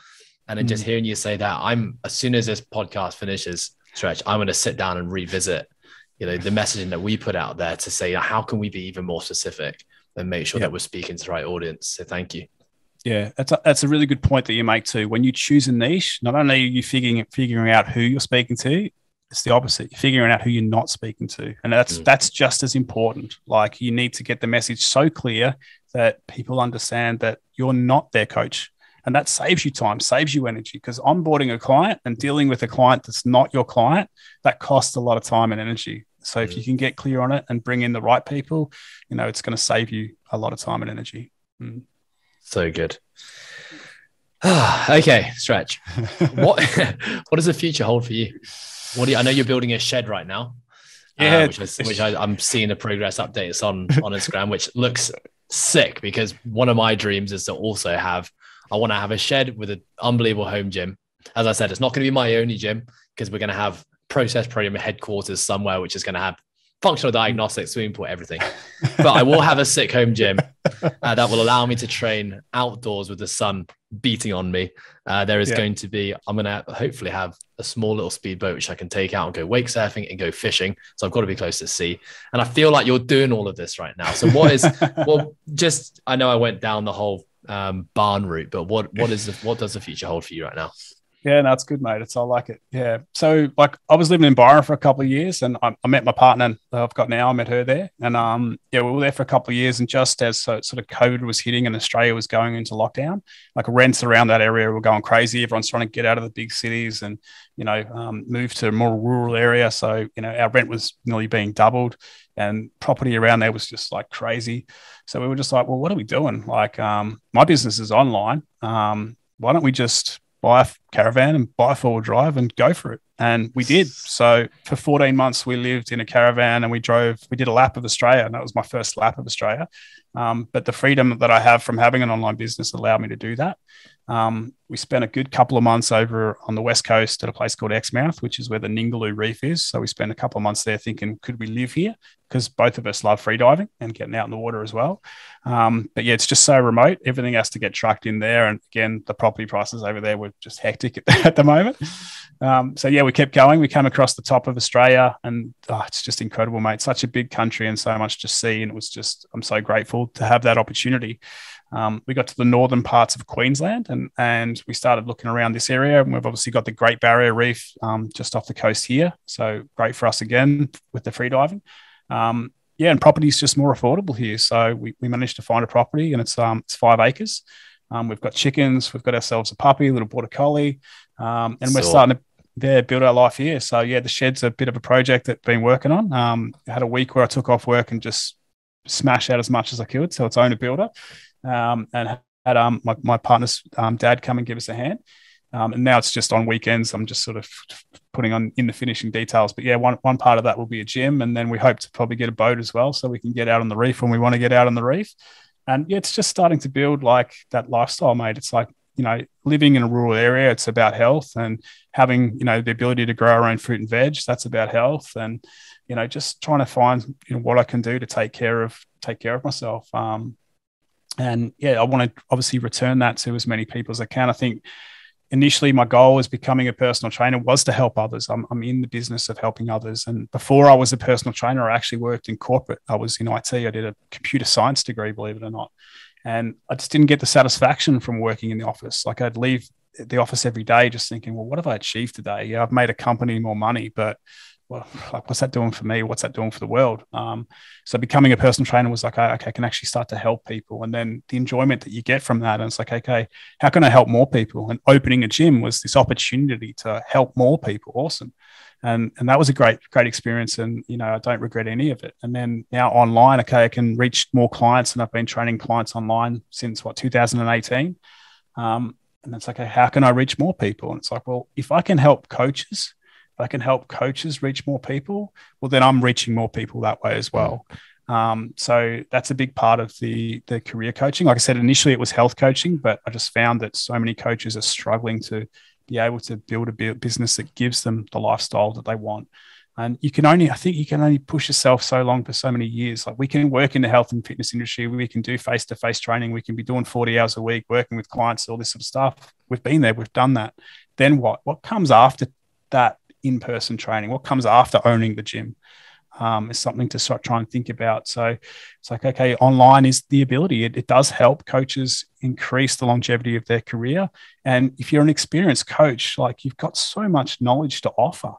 [SPEAKER 2] And then just hearing you say that, as soon as this podcast finishes, Stretch, I'm going to sit down and revisit, the messaging that we put out there to say, how can we be even more specific and make sure that we're speaking to the right audience? So thank you.
[SPEAKER 3] Yeah, that's a really good point that you make too. When you choose a niche, not only are you figuring out who you're speaking to, it's the opposite. You're figuring out who you're not speaking to. And that's just as important. Like, you need to get the message so clear that people understand that you're not their coach. And that saves you time, saves you energy, because onboarding a client and dealing with a client that's not your client, that costs a lot of time and energy. So if you can get clear on it and bring in the right people, it's going to save you a lot of time and energy.
[SPEAKER 2] So good. Okay, Stretch. What does the future hold for you? I know you're building a shed right now.
[SPEAKER 3] Yeah,
[SPEAKER 2] which I'm seeing the progress updates on Instagram, which looks sick, because one of my dreams is to also I want to have a shed with an unbelievable home gym. As I said, it's not going to be my only gym, because we're going to have Process Program headquarters somewhere, which is going to have functional diagnostics, swimming pool, everything. But I will have a sick home gym that will allow me to train outdoors with the sun beating on me. There is going to be, I'm going to hopefully have a small little speedboat which I can take out and go wake surfing and go fishing. So I've got to be close to the sea. And I feel like you're doing all of this right now. So what is, well, just, I know I went down the whole barn route, but what does the future hold for you right now?
[SPEAKER 3] Yeah, no, it's good, mate. I like it. Yeah. So like I was living in Byron for a couple of years, and I met my partner that I've got now. I met her there, and we were there for a couple of years. And just as sort of COVID was hitting and Australia was going into lockdown, like rents around that area were going crazy. Everyone's trying to get out of the big cities and, move to a more rural area. So, our rent was nearly being doubled, and property around there was just like crazy. So we were just like, well, what are we doing? Like, my business is online. Why don't we just buy a caravan and buy a four-wheel drive and go for it? And we did. So for 14 months, we lived in a caravan and we did a lap of Australia. And that was my first lap of Australia. But the freedom that I have from having an online business allowed me to do that. We spent a good couple of months over on the West Coast at a place called Exmouth, which is where the Ningaloo Reef is. So we spent a couple of months there thinking, could we live here? Because both of us love free diving and getting out in the water as well. But yeah, it's just so remote. Everything has to get trucked in there. And again, the property prices over there were just hectic at the moment. So yeah, we kept going. We came across the top of Australia, and it's just incredible, mate. Such a big country and so much to see. And it was just, I'm so grateful to have that opportunity. We got to the northern parts of Queensland and we started looking around this area. And we've obviously got the Great Barrier Reef just off the coast here. So great for us again with the free diving. And property is just more affordable here. So we managed to find a property, and it's 5 acres. We've got chickens. We've got ourselves a puppy, a little border collie, and we're starting to build our life here. So yeah, the shed's a bit of a project that I've been working on. I had a week where I took off work and just smashed out as much as I could. So it's owner builder, and had my partner's dad come and give us a hand. And now it's just on weekends. I'm just sort of putting on in the finishing details. But yeah, one part of that will be a gym. And then we hope to probably get a boat as well, so we can get out on the reef when we want to get out on the reef. And yeah, it's just starting to build like that lifestyle, mate. It's like, living in a rural area, it's about health, and having, the ability to grow our own fruit and veg. That's about health. And, just trying to find, what I can do to take care of myself. And yeah, I want to obviously return that to as many people as I can. I think initially my goal was becoming a personal trainer was to help others. I'm in the business of helping others. And before I was a personal trainer, I actually worked in corporate. I was in IT. I did a computer science degree, believe it or not. And I just didn't get the satisfaction from working in the office. Like I'd leave the office every day just thinking, well, what have I achieved today? Yeah, I've made a company more money, but well, like, what's that doing for me? What's that doing for the world? So becoming a personal trainer was like, okay, I can actually start to help people. And then the enjoyment that you get from that. And it's like, okay, how can I help more people? And opening a gym was this opportunity to help more people. Awesome. And that was a great experience. And, I don't regret any of it. And then now online, okay, I can reach more clients, and I've been training clients online since 2018. And it's like, okay, how can I reach more people? And it's like, well, if I can help coaches reach more people, well, then I'm reaching more people that way as well. So that's a big part of the career coaching. Like I said, initially it was health coaching, but I just found that so many coaches are struggling to be able to build a business that gives them the lifestyle that they want. And I think you can only push yourself so long for so many years. Like we can work in the health and fitness industry. We can do face-to-face training. We can be doing 40 hours a week, working with clients, all this sort of stuff. We've been there. We've done that. Then what? What comes after that in-person training? What comes after owning the gym? Is something to start trying to think about. So it's like, okay, online is the ability. It does help coaches increase the longevity of their career. And if you're an experienced coach, like you've got so much knowledge to offer.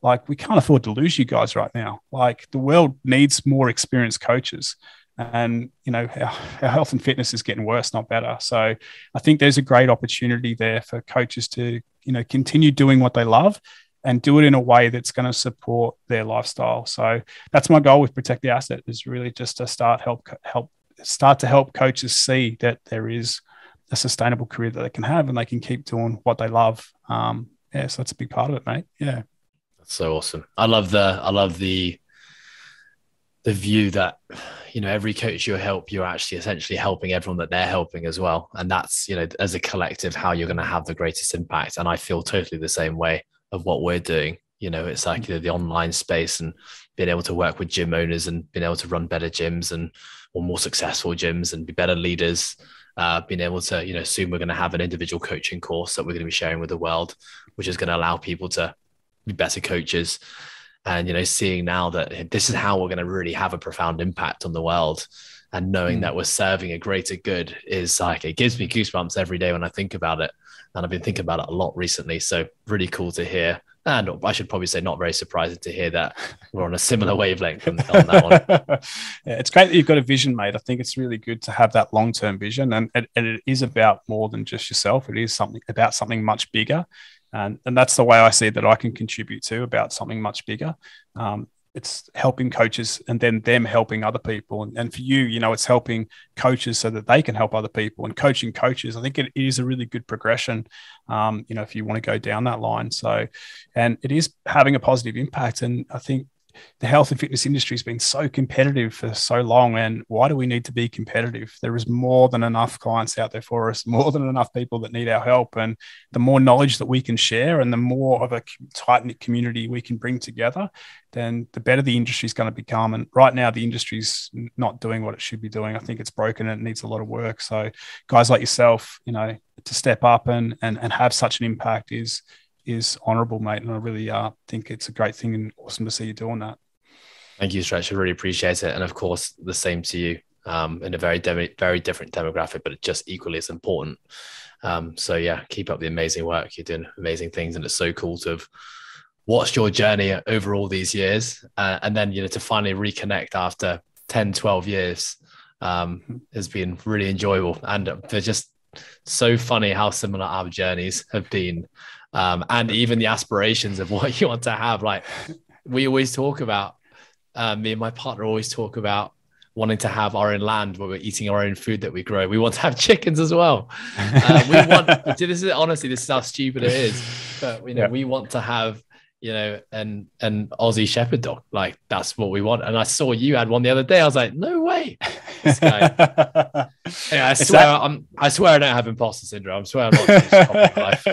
[SPEAKER 3] Like we can't afford to lose you guys right now. Like the world needs more experienced coaches. And, our health and fitness is getting worse, not better. So I think there's a great opportunity there for coaches to, continue doing what they love and do it in a way that's going to support their lifestyle. So that's my goal with Protect the Asset, is really just to start to help coaches see that there is a sustainable career that they can have and they can keep doing what they love. So that's a big part of it, mate. Yeah.
[SPEAKER 2] That's so awesome. I love the view that, every coach you help, you're actually essentially helping everyone that they're helping as well. And that's, as a collective, how you're going to have the greatest impact. And I feel totally the same way of what we're doing. It's like the online space and being able to work with gym owners and being able to run better gyms or more successful gyms and be better leaders. Being able to, soon we're going to have an individual coaching course that we're going to be sharing with the world, which is going to allow people to be better coaches. And, seeing now that this is how we're going to really have a profound impact on the world, and knowing that we're serving a greater good is like, it gives me goosebumps every day when I think about it. And I've been thinking about it a lot recently. So really cool to hear. And I should probably say not very surprising to hear that we're on a similar wavelength on that one.
[SPEAKER 3] Yeah, it's great that you've got a vision, mate. I think it's really good to have that long-term vision. And it is about more than just yourself. It is about something much bigger. And that's the way I see that I can contribute to, about something much bigger. It's helping coaches and then them helping other people. And for you, it's helping coaches so that they can help other people, and coaching coaches. I think it is a really good progression, if you want to go down that line. So, and it is having a positive impact. And I think the health and fitness industry has been so competitive for so long. And why do we need to be competitive? There is more than enough clients out there for us, more than enough people that need our help. And the more knowledge that we can share and the more of a tight-knit community we can bring together, then the better the industry is going to become. And right now, the industry's not doing what it should be doing. I think it's broken and it needs a lot of work. So guys like yourself, to step up and have such an impact is honorable, mate. And I really think it's a great thing and awesome to see you doing that.
[SPEAKER 2] Thank you, Stretch. I really appreciate it. And of course, the same to you, in a very, very different demographic, but just equally as important. So yeah, keep up the amazing work. You're doing amazing things. And it's so cool to have watched your journey over all these years. And then, to finally reconnect after 10, 12 years has been really enjoyable. And they're just so funny how similar our journeys have been. And even the aspirations of what you want to have. Like we always talk about, me and my partner always talk about wanting to have our own land where we're eating our own food that we grow. We want to have chickens as well. This is how stupid it is. But, we want to have, an Aussie Shepherd dog. Like that's what we want. And I saw you had one the other day. I was like, no way. This guy. Yeah, I swear I don't have imposter syndrome. I swear I'm not doing this topic life.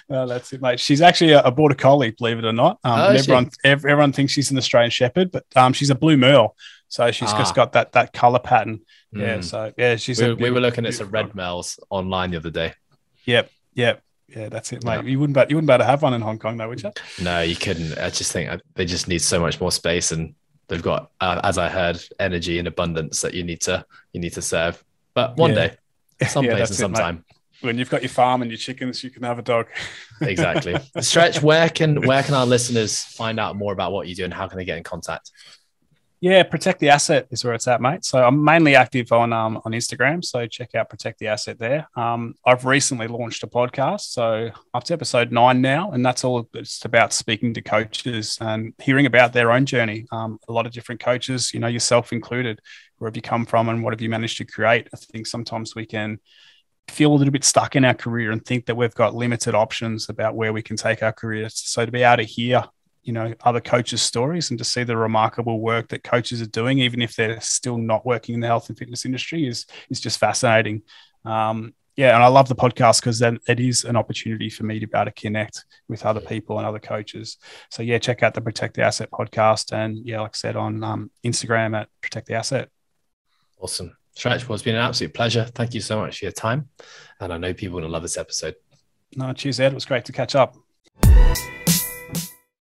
[SPEAKER 3] Well, that's it, mate. She's actually a border collie, believe it or not. Everyone thinks she's an Australian Shepherd, but she's a blue merle. So she's just got that color pattern. Yeah. So yeah, we
[SPEAKER 2] were looking at some red merles online the other day.
[SPEAKER 3] Yep. Yeah, that's it, mate. Yeah. You wouldn't be able to have one in Hong Kong, though, would you?
[SPEAKER 2] No, you couldn't. I just think they just need so much more space, and they've got, as I heard, energy and abundance that you need to serve. But one day, some place and some time.
[SPEAKER 3] When you've got your farm and your chickens, you can have a dog.
[SPEAKER 2] Exactly. Stretch, where can our listeners find out more about what you do, and how can they get in contact?
[SPEAKER 3] Yeah, Protect the Asset is where it's at, mate. So I'm mainly active on Instagram. So check out Protect the Asset there. I've recently launched a podcast. So up to episode 9 now. And that's all it's about, speaking to coaches and hearing about their own journey. A lot of different coaches, yourself included. Where have you come from and what have you managed to create? I think sometimes we can feel a little bit stuck in our career and think that we've got limited options about where we can take our career. So to be able to hear other coaches' stories and to see the remarkable work that coaches are doing, even if they're still not working in the health and fitness industry, is just fascinating. And I love the podcast because then it is an opportunity for me to be able to connect with other people and other coaches. So yeah, check out the Protect the Asset podcast, and like I said, on Instagram at Protect the Asset.
[SPEAKER 2] Awesome. Stretch, well, it's been an absolute pleasure. Thank you so much for your time. And I know people are going to love this episode.
[SPEAKER 3] No, cheers, Ed. It was great to catch up.